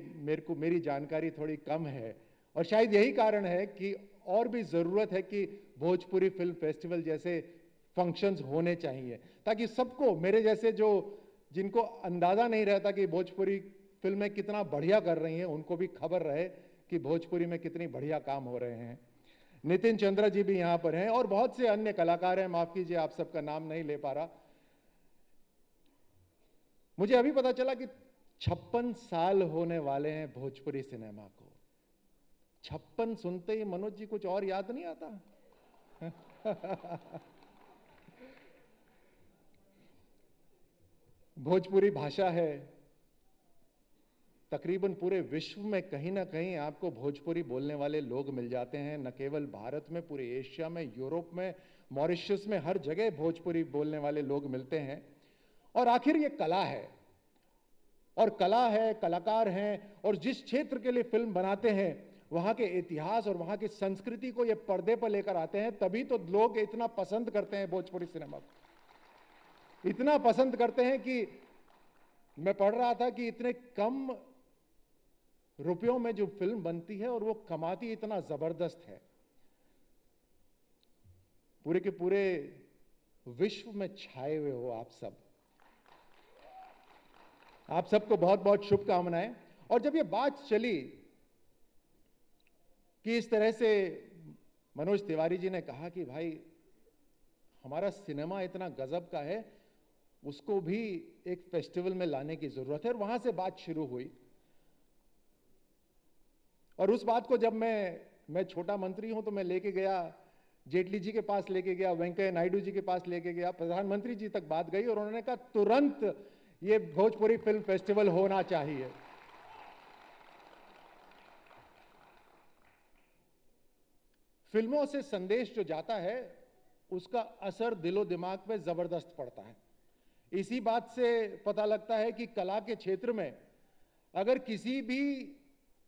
मेरी जानकारी थोड़ी कम है और शायद यही कारण है कि और भी ज़रूरत है कि भोजपुरी फिल्म फेस्टिवल जैसे फंक्शंस होने चाहिए, ताकि सबको, मेरे जैसे जो जिनको अंदाज़ा नहीं रहता कि भोजपुरी फिल्में कितना बढ़िया कर रही हैं, उनको भी खबर रहे कि भोजपुरी में कितनी बढ़िया काम हो रहे हैं। नितिन चंद्रा जी भी यहाँ पर हैं और बहुत से अन्य कलाकार हैं, माफ़ कीजिए आप सबका नाम नहीं ले पा रहा। मुझे अभी पता चला कि 56 साल होने वाले हैं भोजपुरी सिनेमा को। 56 सुनते ही मनोज जी कुछ और याद नहीं आता? भोजपुरी भाषा है, तकरीबन पूरे विश्व में कहीं ना कहीं आपको भोजपुरी बोलने वाले लोग मिल जाते हैं। न केवल भारत में, पूरे एशिया में, यूरोप में, मॉरिशस में, हर जगह भोजपुरी बोलने वाले लोग मिलते हैं। और आखिर ये कला है, और कला है, कलाकार हैं, और जिस क्षेत्र के लिए फिल्म बनाते हैं वहाँ के इतिहास और वहाँ की संस्कृति को ये पर्दे पर लेकर आते हैं, तभी तो लोग इतना पसंद करते हैं भोजपुरी सिनेमा को। इतना पसंद करते हैं कि मैं पढ़ रहा था कि इतने कम रुपयों में जो फिल्म बनती है और वो कमाती इतना जबरदस्त है, पूरे के पूरे विश्व में छाए हुए हो आप सब। आप सबको बहुत बहुत शुभकामनाएं। और जब ये बात चली कि इस तरह से मनोज तिवारी जी ने कहा कि भाई हमारा सिनेमा इतना गजब का है, उसको भी एक फेस्टिवल में लाने की जरूरत है, और वहां से बात शुरू हुई। और उस बात को जब मैं छोटा मंत्री हूं तो मैं लेके गया, जेटली जी के पास लेके गया, वेंकैया नायडू जी के पास लेके गया, प्रधानमंत्री जी तक बात गई और उन्होंने कहा तुरंत ये भोजपुरी फिल्म फेस्टिवल होना चाहिए। फिल्मों से संदेश जो जाता है उसका असर दिलो दिमाग पे जबरदस्त पड़ता है। इसी बात से पता लगता है कि कला के क्षेत्र में अगर किसी भी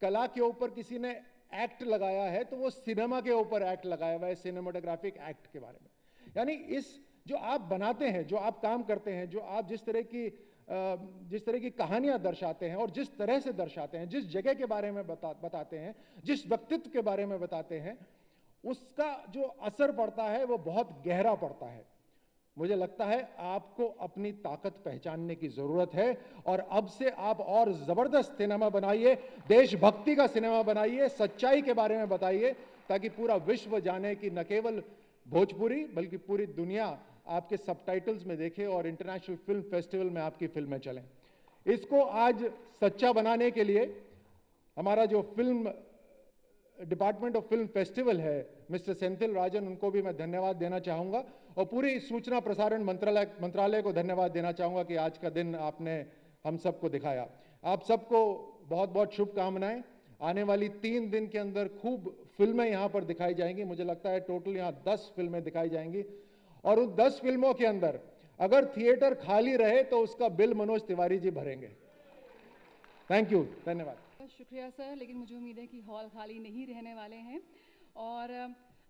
कला के ऊपर किसी ने एक्ट लगाया है तो वो सिनेमा के ऊपर एक्ट लगाया हुआ है, सिनेमाटोग्राफिक एक्ट के बारे में। यानी इस जो आप बनाते हैं, जो आप काम करते हैं, जो आप जिस तरह की कहानियां दर्शाते हैं और जिस तरह से दर्शाते हैं, जिस जगह के बारे में बताते हैं, जिस व्यक्तित्व के बारे में बताते हैं, उसका जो असर पड़ता है वो बहुत गहरा पड़ता है। मुझे लगता है आपको अपनी ताकत पहचानने की जरूरत है और अब से आप और जबरदस्त सिनेमा बनाइए, देशभक्ति का सिनेमा बनाइए, सच्चाई के बारे में बताइए, ताकि पूरा विश्व जाने कि न केवल भोजपुरी बल्कि पूरी दुनिया आपके सबटाइटल्स में देखे और इंटरनेशनल फिल्म फेस्टिवल में आपकी फिल्में चलें। इसको आज सच्चा बनाने के लिए हमारा जो film department of film festival है, मिस्टर सेंथिल राजन, उनको भी मैं धन्यवाद देना चाहूँगा और पूरी सूचना प्रसारण मंत्रालय को धन्यवाद देना चाहूँगा कि आज का दिन आपने हम सबको दिखाया। आप सबको बहुत बहुत शुभकामनाएं। आने वाली 3 दिन के अंदर खूब फिल्में यहाँ पर दिखाई जाएंगी। मुझे लगता है टोटल यहाँ 10 फिल्में दिखाई जाएंगी और उन 10 फिल्मों के अंदर अगर थिएटर खाली रहे तो उसका बिल मनोज तिवारी जी भरेंगे। थैंक यू, धन्यवाद। शुक्रिया सर, लेकिन मुझे उम्मीद है कि हॉल खाली नहीं रहने वाले हैं। और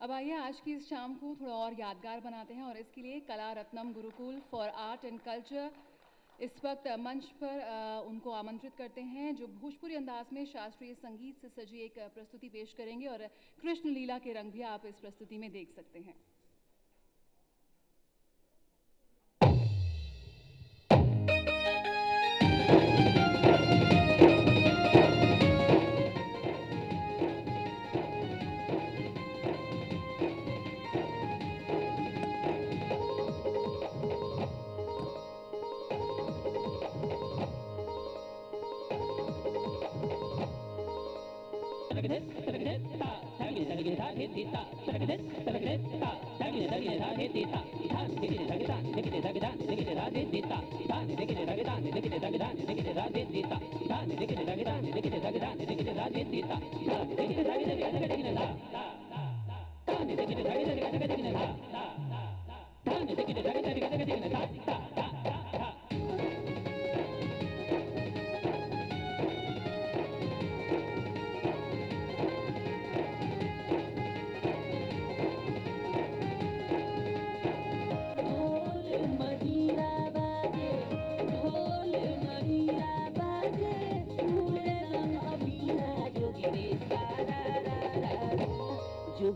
अब आइए आज की इस शाम को थोड़ा और यादगार बनाते हैं और इसके लिए कला Ratnam Gurukul for art and culture इस वक्त मंच पर उनको आमंत्रित करते हैं, जो भोजपुरी अंदाज में शास्त्रीय संगीत से सजी एक प्रस्तुति पेश करेंगे और कृष्ण लीला के रंग भी आप इस प्रस्तुति में देख सकते हैं।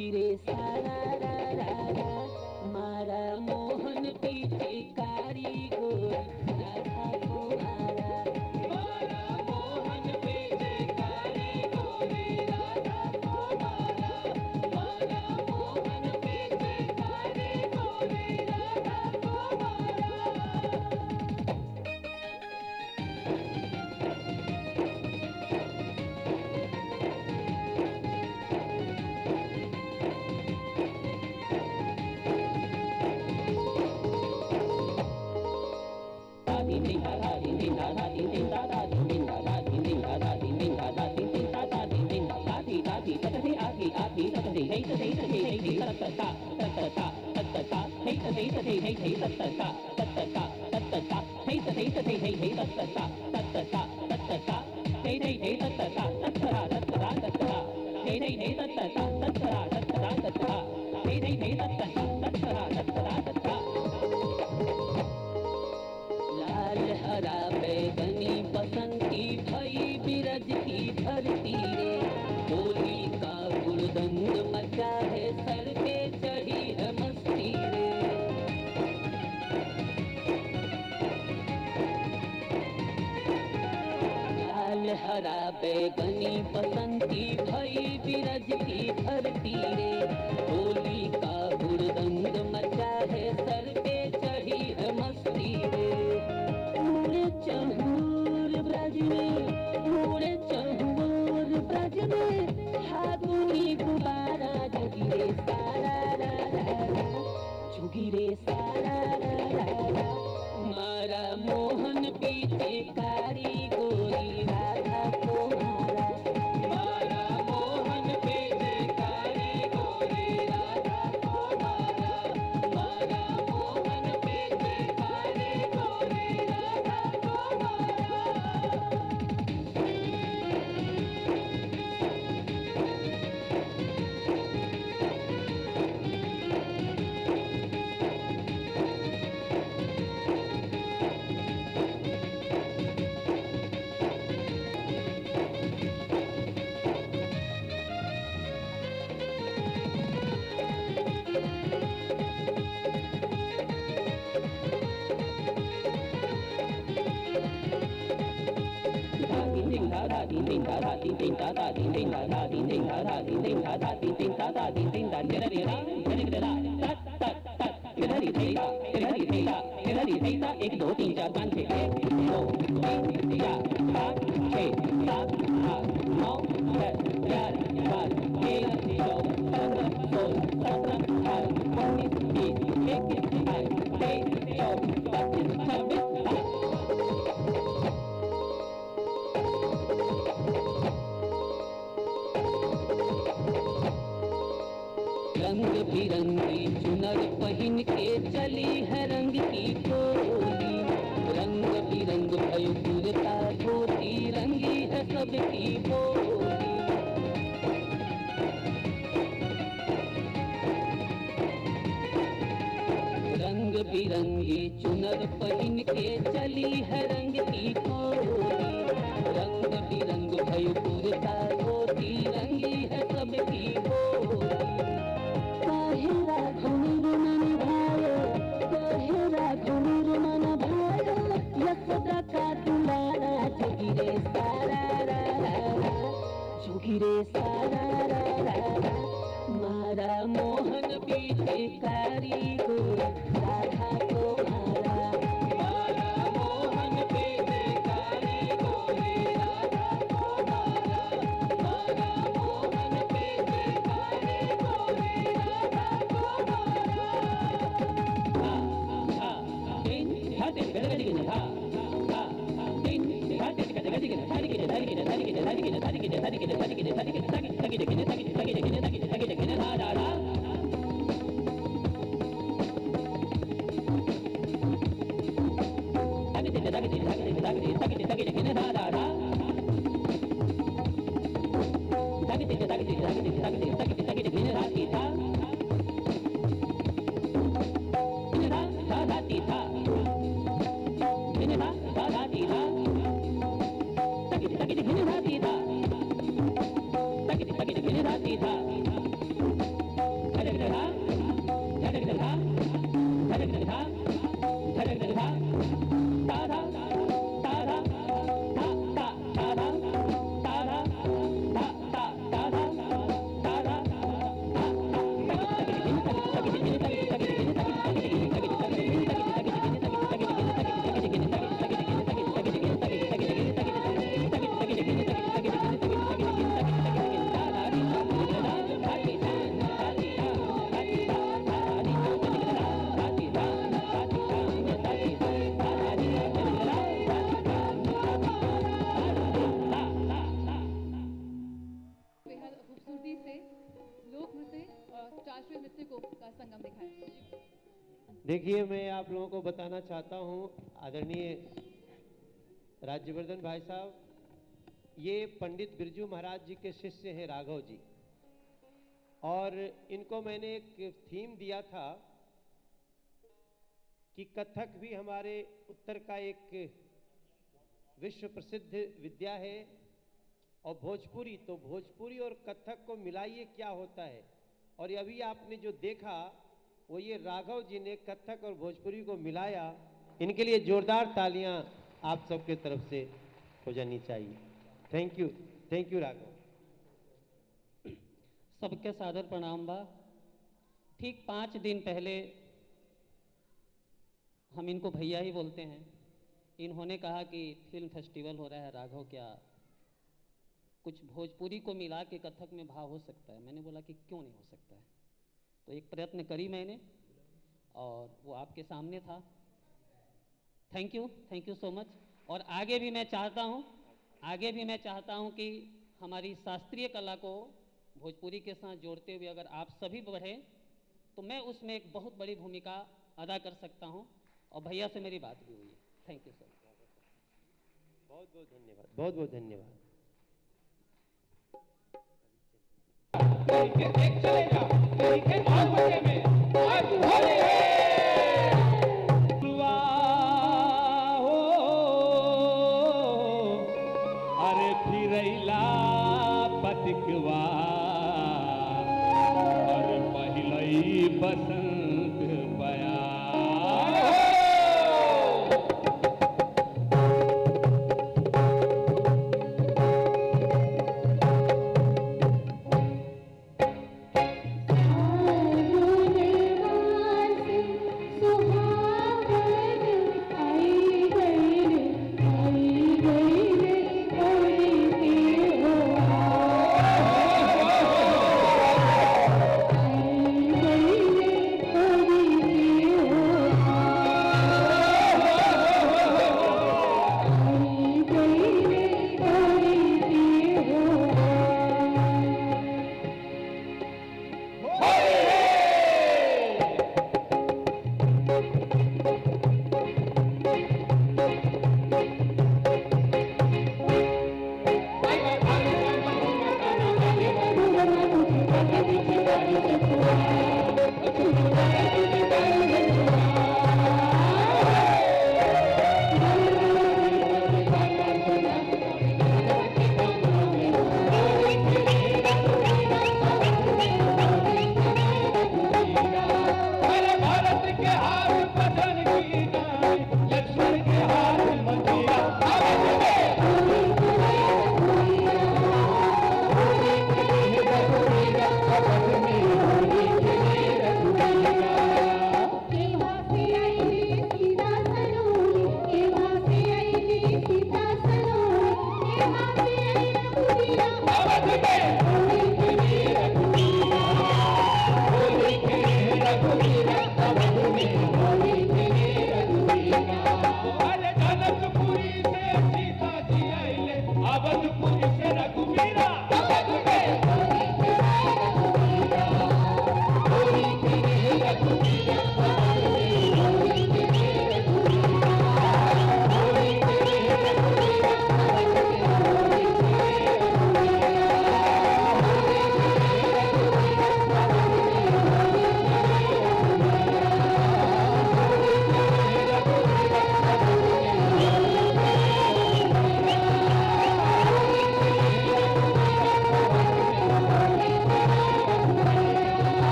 जुगिरे सारा रा रा रा मारा मोहन पीछे कारी गोरी राधा को मारा मारा मोहन पीछे कारी गोरी राधा को मारा मारा मोहन पीछे कारी गोरी राधा को मारा लाल हरा बैगनी बसंती भई बिरज की धरती रे होली का गुलदंग मचा है सर पे चढ़ी है मस्ती रे लाल हरा बैगनी बसंती भई बिरज की धरती रे होली का गुलदंग मचा है सर पे चढ़ी है मस्ती रे उड़े चहूर ब्रज में उड़े चहूर ब्रज में फागुनी गुब्बारा जुगिरे सारा रा रा रा जुगिरे सारा रा रा रा मारा मोहन पीछे कारी गोरी राधा को मारा मारा मोहन पीछे कारी गोरी राधा को मारा मारा मोहन पीछे कारी गोरी राधा को मारा एक दो तीन चार पाँच छः एक दो तीन चार पाँच छः सात आठ नौ दस ग्यारह बारह तेरह चौदह पंद्रह सोलह सत्रह अठारह उन्नीस बीस इक्कीस बाईस तेईस चौबीस पच्चीस छब्बीस रंग बिरंगी चुनर पहन के चली है रंग की टोली रंग बिरंग भय पूरता धोती रंगी है सबकी बोली रंग बिरंगी चुनर पहन के चली है रंग की टोली रंग बिरंग भय पूरता धोती रंगी है सबकी बोली काहेरा घुमिर मन भायो काहेरा घुमिर मन भायो यशोदा का दुलारा जुगिरे सारा रा रा रा जुगिरे सारा रा रा रा मारा मोहन पीछे कारी गोरी राधा को मारा मारा मोहन पीछे कारी गोरी राधा को मारा मारा मोहन पीछे कारी गोरी राधा को मारा हा हा दिन हाथे गड़गड़ी के हा हा दिन हाथे गड़गड़ी के धारी के धारी के धारी के धारी के धारी के धारी के धारी के धारी के धारी के धारी के धारी के धारी के धारी के धारी के रा रा रा देखिए, मैं आप लोगों को बताना चाहता हूं, आदरणीय राज्यवर्धन भाई साहब, ये पंडित बिरजू महाराज जी के शिष्य हैं राघव जी, और इनको मैंने एक थीम दिया था कि कथक भी हमारे उत्तर का एक विश्व प्रसिद्ध विद्या है, और भोजपुरी, तो भोजपुरी और कथक को मिलाइए क्या होता है। और अभी आपने जो देखा वो ये राघव जी ने कथक और भोजपुरी को मिलाया, इनके लिए जोरदार तालियां आप सबके तरफ से हो जानी चाहिए। Thank you Raghav. सबके सादर प्रणाम बा। ठीक 5 दिन पहले, हम इनको भैया ही बोलते हैं, इन्होंने कहा कि फिल्म फेस्टिवल हो रहा है राघव, क्या कुछ भोजपुरी को मिला के कथक में भाव हो सकता है। मैंने बोला कि क्यों नहीं हो सकता है, तो एक प्रयत्न करी मैंने और वो आपके सामने था। Thank you so much. और आगे भी मैं चाहता हूँ कि हमारी शास्त्रीय कला को भोजपुरी के साथ जोड़ते हुए अगर आप सभी बढ़ें तो मैं उसमें एक बहुत बड़ी भूमिका अदा कर सकता हूँ, और भैया से मेरी बात भी हुई है। Thank you sir. बहुत बहुत धन्यवाद, बहुत बहुत धन्यवाद। अरे फिरैला पतिकवा और पहिलई बसंत बया।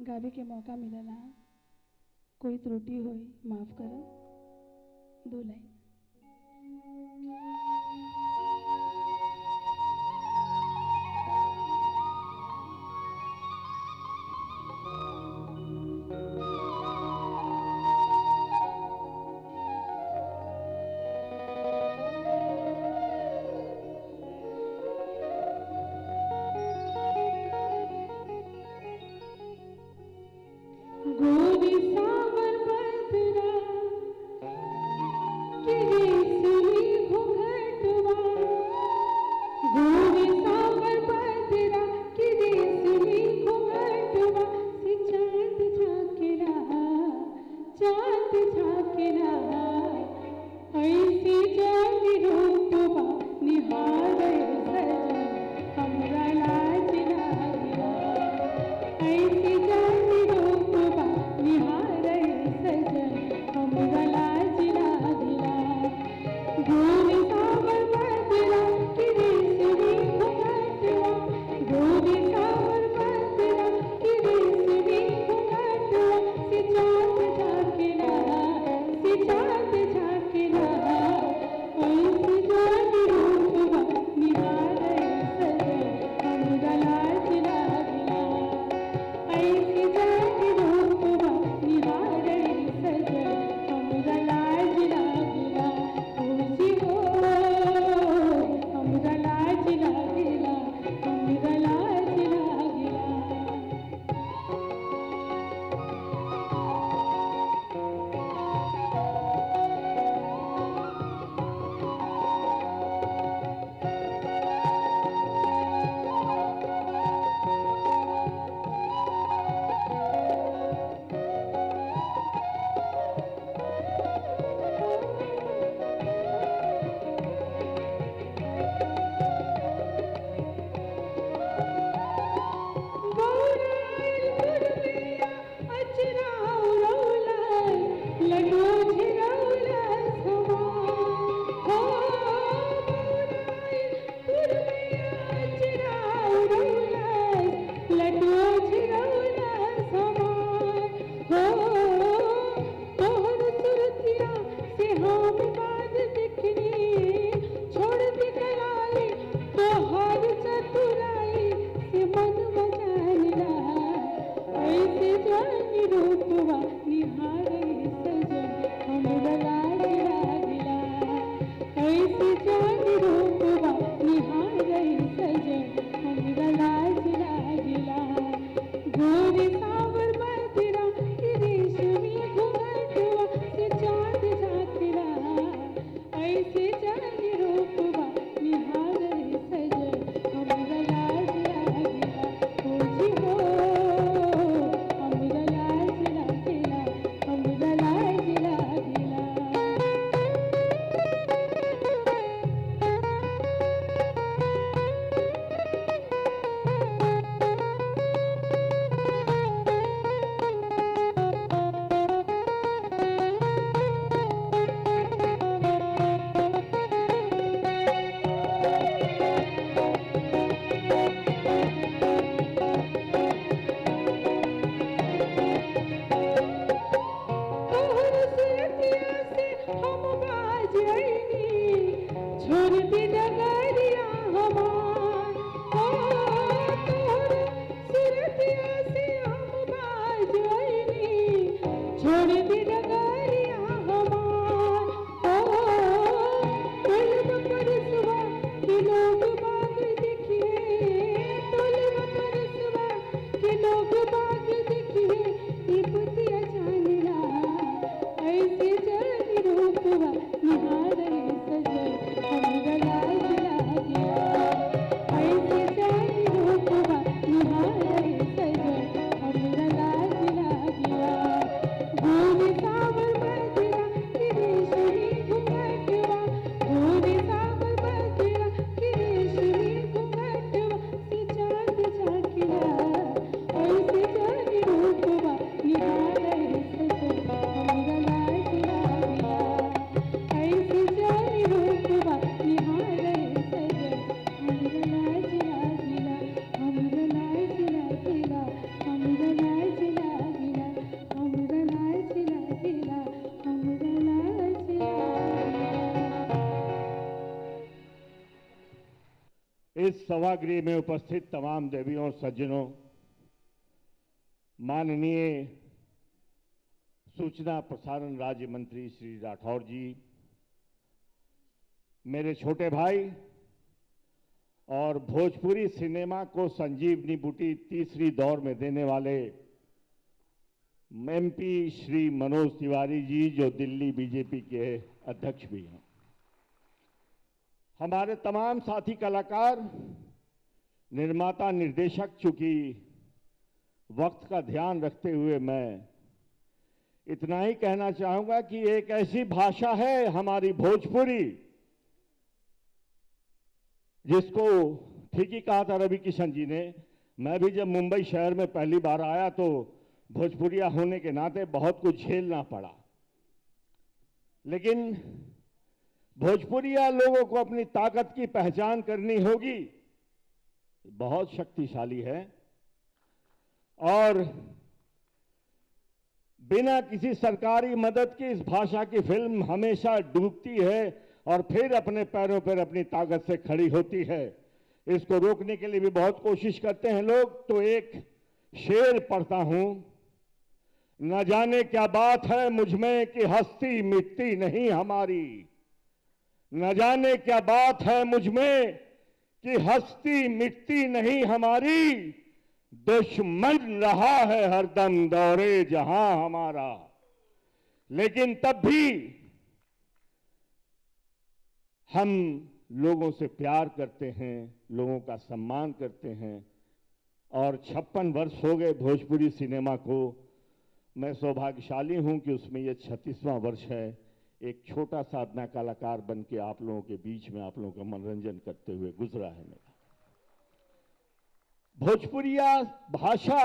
गावे के मौका मिलला, कोई त्रुटि होई माफ करो। 2 लाइन। गोरी सावर बदरा कि सुई घुंघट जानी रूपवा निहारे सजन हमरा लाज लागिला ऐसे जानी रूपवा निहारे सजन हमरा लाज लागिला गोरी सावर बदरा रेशमी घुंघटवा से चांद झांकला ऐसे जानी रूपवा निहारे सजन हमरा लाज लागिला खोजी हो हमरा लाज लागिला हमरा लाज लागिला तोहर सुरतिया से हम बाज अइनी छोड़ दी डगरिया हमार तोहर सुरतिया से हम बाज अइनी छोड़ दी डगरिया हमार टोलवा परसवा के लोग बाग देखिए टोलवा परसवा के लोग बाग देखिए ई पुतिया जानिला ऐसे जानी रूपवा निहारे सजन हमरा लाज लागिला ऐसे जानी रूपवा निहारे सजन हमरा लाज लागिला गोरी सावर बदरा रेशमी घुंघटवा गोरी सावर बदरा रेशमी घुंघटवा से चांद झांकिला ऐसे जानी रूपवा निहारे सजन हमरा लाज लागिला ऐसे जानी रूपवा निहारे सजन हमरा लाज लागिला हमरा लाज लागिला हमरा लाज लागिला हमरा लाज लागिला हमरा लाज लागिला। इस सभागृह में उपस्थित तमाम देवियों और सज्जनों, माननीय सूचना प्रसारण राज्य मंत्री श्री राठौर जी, मेरे छोटे भाई और भोजपुरी सिनेमा को संजीवनी बूटी तीसरी दौर में देने वाले एमपी श्री मनोज तिवारी जी, जो दिल्ली बीजेपी के अध्यक्ष भी हैं, हमारे तमाम साथी कलाकार, निर्माता, निर्देशक, चूंकि वक्त का ध्यान रखते हुए मैं इतना ही कहना चाहूंगा कि एक ऐसी भाषा है हमारी भोजपुरी, जिसको ठीक ही कहा था रवि किशन जी ने। मैं भी जब मुंबई शहर में पहली बार आया तो भोजपुरिया होने के नाते बहुत कुछ झेलना पड़ा, लेकिन भोजपुरिया लोगों को अपनी ताकत की पहचान करनी होगी। बहुत शक्तिशाली है और बिना किसी सरकारी मदद की इस भाषा की फिल्म हमेशा डूबती है और फिर अपने पैरों पर अपनी ताकत से खड़ी होती है। इसको रोकने के लिए भी बहुत कोशिश करते हैं लोग। तो एक शेर पढ़ता हूं, न जाने क्या बात है मुझ में कि हस्ती मिटती नहीं हमारी, न जाने क्या बात है मुझ में कि हस्ती मिटती नहीं हमारी, दुश्मन रहा है हरदम दौरे जहां हमारा, लेकिन तब भी हम लोगों से प्यार करते हैं, लोगों का सम्मान करते हैं। और 56 वर्ष हो गए भोजपुरी सिनेमा को। मैं सौभाग्यशाली हूं कि उसमें यह 36वां वर्ष है। एक छोटा सा अपना कलाकार बन के आप लोगों के बीच में आप लोगों का मनोरंजन करते हुए गुजरा है मेरा। भोजपुरिया भाषा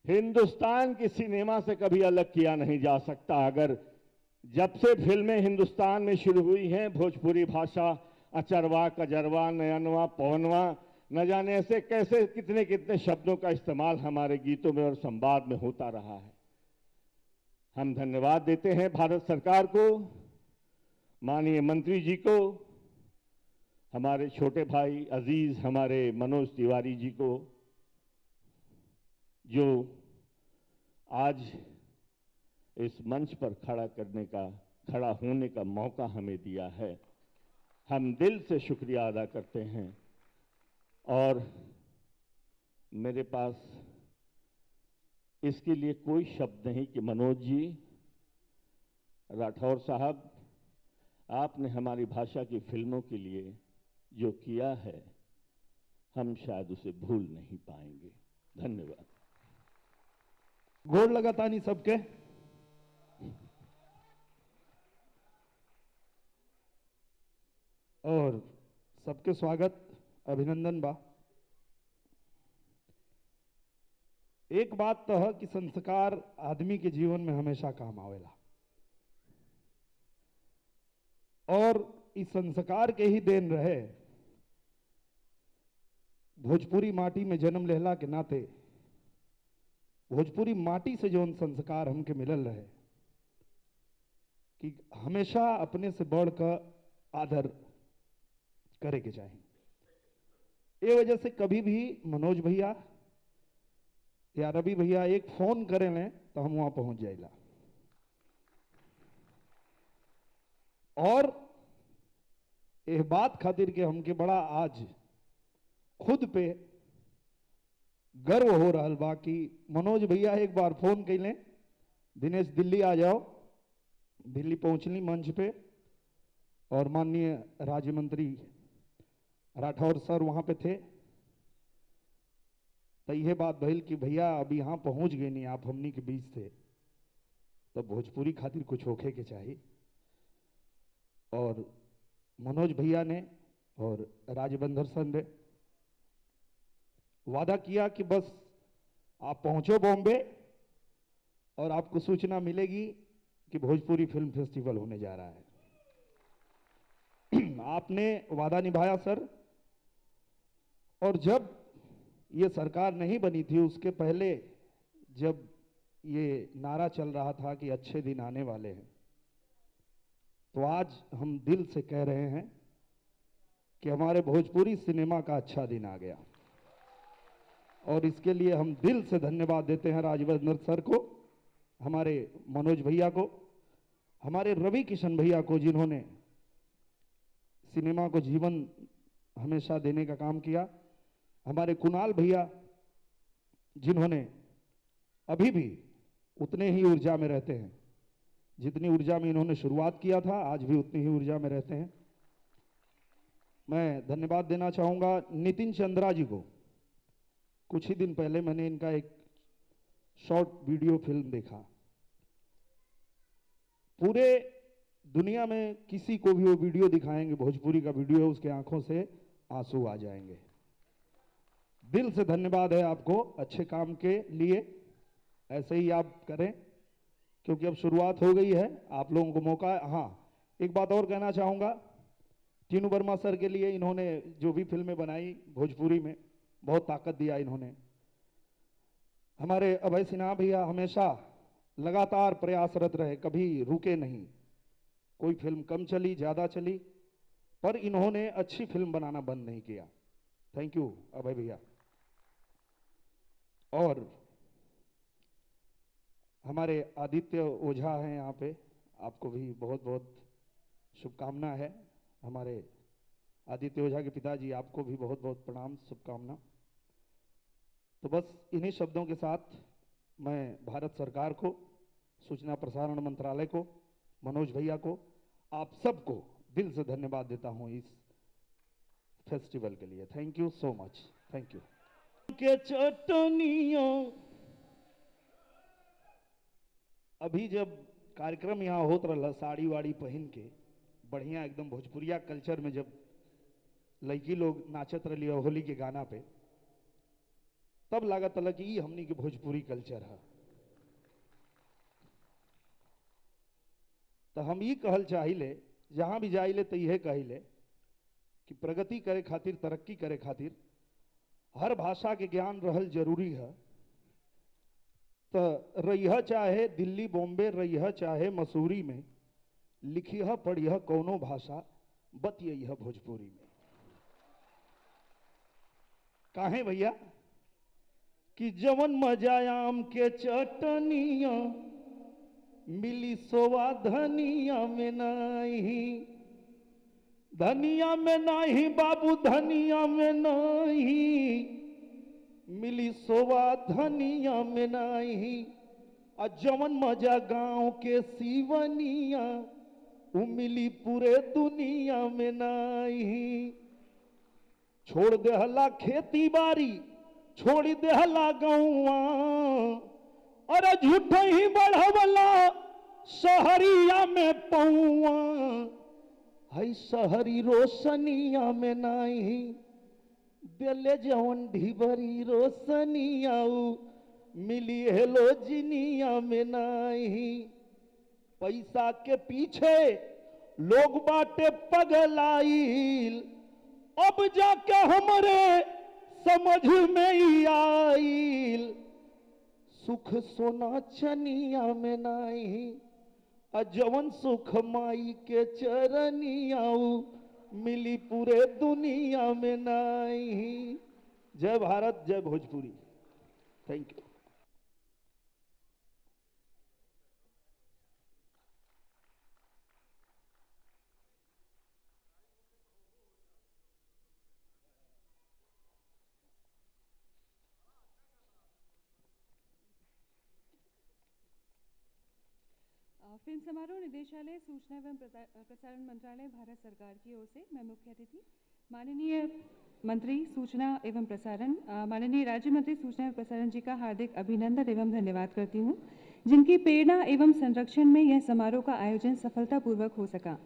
हिंदुस्तान की सिनेमा से कभी अलग किया नहीं जा सकता। अगर जब से फिल्में हिंदुस्तान में शुरू हुई हैं, भोजपुरी भाषा अचरवा, कजरवा, नयनवा, पवनवा, न जाने ऐसे कैसे कितने कितने शब्दों का इस्तेमाल हमारे गीतों में और संवाद में होता रहा है। हम धन्यवाद देते हैं भारत सरकार को, माननीय मंत्री जी को, हमारे छोटे भाई अजीज हमारे मनोज तिवारी जी को, जो आज इस मंच पर खड़ा होने का मौका हमें दिया है। हम दिल से शुक्रिया अदा करते हैं और मेरे पास इसके लिए कोई शब्द नहीं कि मनोज जी, राठौर साहब, आपने हमारी भाषा की फिल्मों के लिए जो किया है हम शायद उसे भूल नहीं पाएंगे। धन्यवाद। गोड़ लगाता नहीं सबके। और सबके स्वागत, अभिनंदन बा। एक बात तो है कि संस्कार आदमी के जीवन में हमेशा काम आवेला और इस संस्कार के ही देन रहे भोजपुरी माटी में जन्म लेहला के नाते भोजपुरी माटी से जो संस्कार हमके मिलल रहे कि हमेशा अपने से बढ़कर आदर करे के चाहिए। ये वजह से कभी भी मनोज भैया या रवि भैया एक फोन करे लें तो हम वहां पहुंच जाएगा। और यह बात खातिर के हमके बड़ा आज खुद पे गर्व हो रहा बा कि मनोज भैया एक बार फोन कैले, दिनेश दिल्ली आ जाओ। दिल्ली पहुंचली मंच पे और माननीय राज्य मंत्री राठौर सर वहां पे थे। तो यह बात भइल कि भैया अभी यहां पहुंच गए नहीं, आप हमनी के बीच थे, तो भोजपुरी खातिर कुछ होखे के चाहिए। और मनोज भैया ने और राजबंधर सर ने वादा किया कि बस आप पहुंचो बॉम्बे और आपको सूचना मिलेगी कि भोजपुरी फिल्म फेस्टिवल होने जा रहा है। आपने वादा निभाया सर। और जब ये सरकार नहीं बनी थी उसके पहले जब ये नारा चल रहा था कि अच्छे दिन आने वाले हैं, तो आज हम दिल से कह रहे हैं कि हमारे भोजपुरी सिनेमा का अच्छा दिन आ गया। और इसके लिए हम दिल से धन्यवाद देते हैं राजवर्धन सर को, हमारे मनोज भैया को, हमारे रवि किशन भैया को, जिन्होंने सिनेमा को जीवन हमेशा देने का काम किया, हमारे कुणाल भैया जिन्होंने अभी भी उतने ही ऊर्जा में रहते हैं जितनी ऊर्जा में इन्होंने शुरुआत किया था, आज भी उतनी ही ऊर्जा में रहते हैं। मैं धन्यवाद देना चाहूंगा नितिन चंद्रा जी को। कुछ ही दिन पहले मैंने इनका एक शॉर्ट वीडियो फिल्म देखा। पूरे दुनिया में किसी को भी वो वीडियो दिखाएंगे, भोजपुरी का वीडियो, उसके आंखों से आंसू आ जाएंगे। दिल से धन्यवाद है आपको अच्छे काम के लिए। ऐसे ही आप करें क्योंकि अब शुरुआत हो गई है, आप लोगों को मौका है। हाँ, एक बात और कहना चाहूंगा, टीनू वर्मा सर के लिए इन्होंने जो भी फिल्में बनाई भोजपुरी में बहुत ताकत दिया इन्होंने। हमारे अभय सिन्हा भैया हमेशा लगातार प्रयासरत रहे, कभी रुके नहीं। कोई फिल्म कम चली ज्यादा चली, पर इन्होंने अच्छी फिल्म बनाना बंद नहीं किया। थैंक यू अभय भैया। और हमारे आदित्य ओझा हैं यहाँ पे, आपको भी बहुत बहुत शुभकामना है। हमारे आदित्य ओझा के पिताजी, आपको भी बहुत बहुत प्रणाम, शुभकामना। तो बस इन्हीं शब्दों के साथ मैं भारत सरकार को, सूचना प्रसारण मंत्रालय को, मनोज भैया को, आप सबको दिल से धन्यवाद देता हूं इस फेस्टिवल के लिए। Thank you so much. Thank you. के चटनियों, अभी जब कार्यक्रम यहाँ होत रहा साड़ी वाड़ी पहन के बढ़िया एकदम भोजपुरिया कल्चर में, जब लड़की लोग नाचत रही होली के गाना पे, तब लागत अलग कि हमनी के भोजपुरी कल्चर है। तो हम ये कहल चाहिए, जहां भी जाइले तो यह कहिले कि प्रगति करे खातिर, तरक्की करे खातिर हर भाषा के ज्ञान रहल जरूरी है। तो रहिया चाहे दिल्ली बॉम्बे, रहिया चाहे मसूरी में, लिखिया पढ़िया कौनो भाषा, बतिया भोजपुरी में। काहे भैया? कि जवन मजा आम के चटनिया मिली सोवा धनिया में नहीं, धनिया में नहीं बाबू, धनिया में नहीं मिली सोवा धनिया में नहीं। आ जवन मजा गांव के सीवनिया उ मिली पूरे दुनिया में नहीं। छोड़ देहला खेती बाड़ी, छोड़ देहला गौवा, और झूठ ही बढ़वला शहरिया में पौआ। हई शहरी रोशनिया में नहीं, दिले जवन ढिबरी रोशनिया मिली हेलोजिनिया में नहीं। पैसा के पीछे लोग बाटे पगलाइल, अब जाके हमरे समझ में ही आइल। सुख सोना चनिया में नहीं, जवन सुख माई के चरनिया मिली पूरे दुनिया में नहीं। जय भारत, जय भोजपुरी। Thank you. फिल्म समारोह निदेशालय, सूचना एवं प्रसारण मंत्रालय, भारत सरकार की ओर से मैं मुख्य अतिथि माननीय मंत्री सूचना एवं प्रसारण, माननीय राज्य मंत्री सूचना एवं प्रसारण जी का हार्दिक अभिनंदन एवं धन्यवाद करती हूँ, जिनकी प्रेरणा एवं संरक्षण में यह समारोह का आयोजन सफलतापूर्वक हो सका।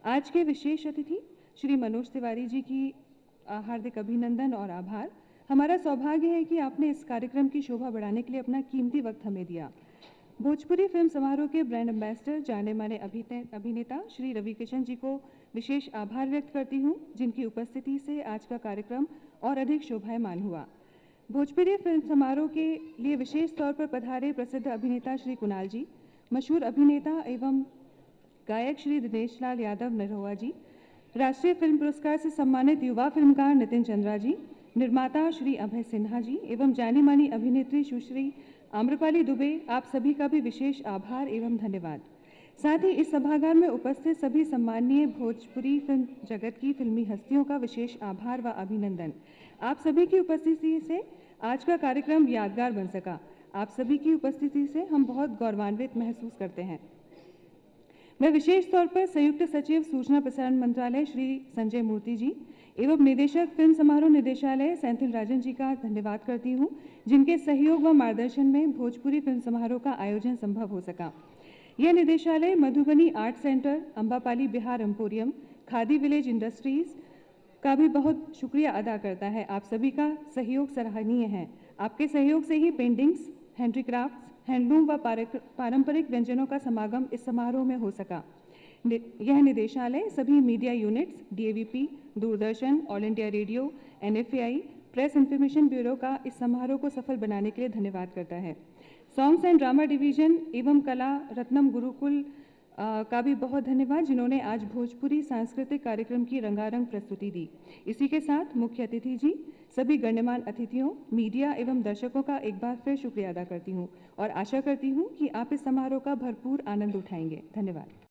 आज के विशेष अतिथि श्री मनोज तिवारी जी की हार्दिक अभिनंदन और आभार। हमारा सौभाग्य है कि आपने इस कार्यक्रम की शोभा बढ़ाने के लिए अपना कीमती वक्त हमें दिया। भोजपुरी फिल्म समारोह के ब्रांड एम्बेसडर, जाने माने अभिनेता श्री रवि किशन जी को विशेष आभार व्यक्त करती हूँ, जिनकी उपस्थिति से आज का कार्यक्रम और अधिक शोभायमान हुआ। भोजपुरी फिल्म समारोह के लिए विशेष तौर पर पधारे प्रसिद्ध अभिनेता श्री कुणाल जी, मशहूर अभिनेता एवं गायक श्री दिनेश लाल यादव नरहुआ जी, राष्ट्रीय फिल्म पुरस्कार से सम्मानित युवा फिल्मकार नितिन चंद्रा जी, निर्माता श्री अभय सिन्हा जी एवं जानी मानी अभिनेत्री सुश्री आम्रपाली दुबे, आप सभी का भी विशेष आभार एवं धन्यवाद। साथ ही इस सभागार में उपस्थित सभी सम्माननीय भोजपुरी फिल्म जगत की फिल्मी हस्तियों का विशेष आभार व अभिनंदन। आप सभी की उपस्थिति से आज का कार्यक्रम यादगार बन सका। आप सभी की उपस्थिति से हम बहुत गौरवान्वित महसूस करते हैं। मैं विशेष तौर पर संयुक्त सचिव सूचना प्रसारण मंत्रालय श्री संजय मूर्ति जी एवं निदेशक फिल्म समारोह निदेशालय सेंथिल राजन जी का धन्यवाद करती हूँ, जिनके सहयोग व मार्गदर्शन में भोजपुरी फिल्म समारोह का आयोजन संभव हो सका। यह निदेशालय Madhubani art centre, Ambapali Bihar emporium, khadi village industries का भी बहुत शुक्रिया अदा करता है। आप सभी का सहयोग सराहनीय है। आपके सहयोग से ही पेंटिंग्स, हैंडीक्राफ्ट्स, हैंडलूम व पारंपरिक व्यंजनों का समागम इस समारोह में हो सका। यह निदेशालय सभी media units, DAVP, Doordarshan, all India radio, NFAI, press information bureau का इस समारोह को सफल बनाने के लिए धन्यवाद करता है। सॉन्ग्स एंड ड्रामा डिवीजन एवं कला रत्नम गुरुकुल का भी बहुत धन्यवाद, जिन्होंने आज भोजपुरी सांस्कृतिक कार्यक्रम की रंगारंग प्रस्तुति दी। इसी के साथ मुख्य अतिथि जी, सभी गण्यमान्य अतिथियों, मीडिया एवं दर्शकों का एक बार फिर शुक्रिया अदा करती हूँ और आशा करती हूँ कि आप इस समारोह का भरपूर आनंद उठाएंगे। धन्यवाद।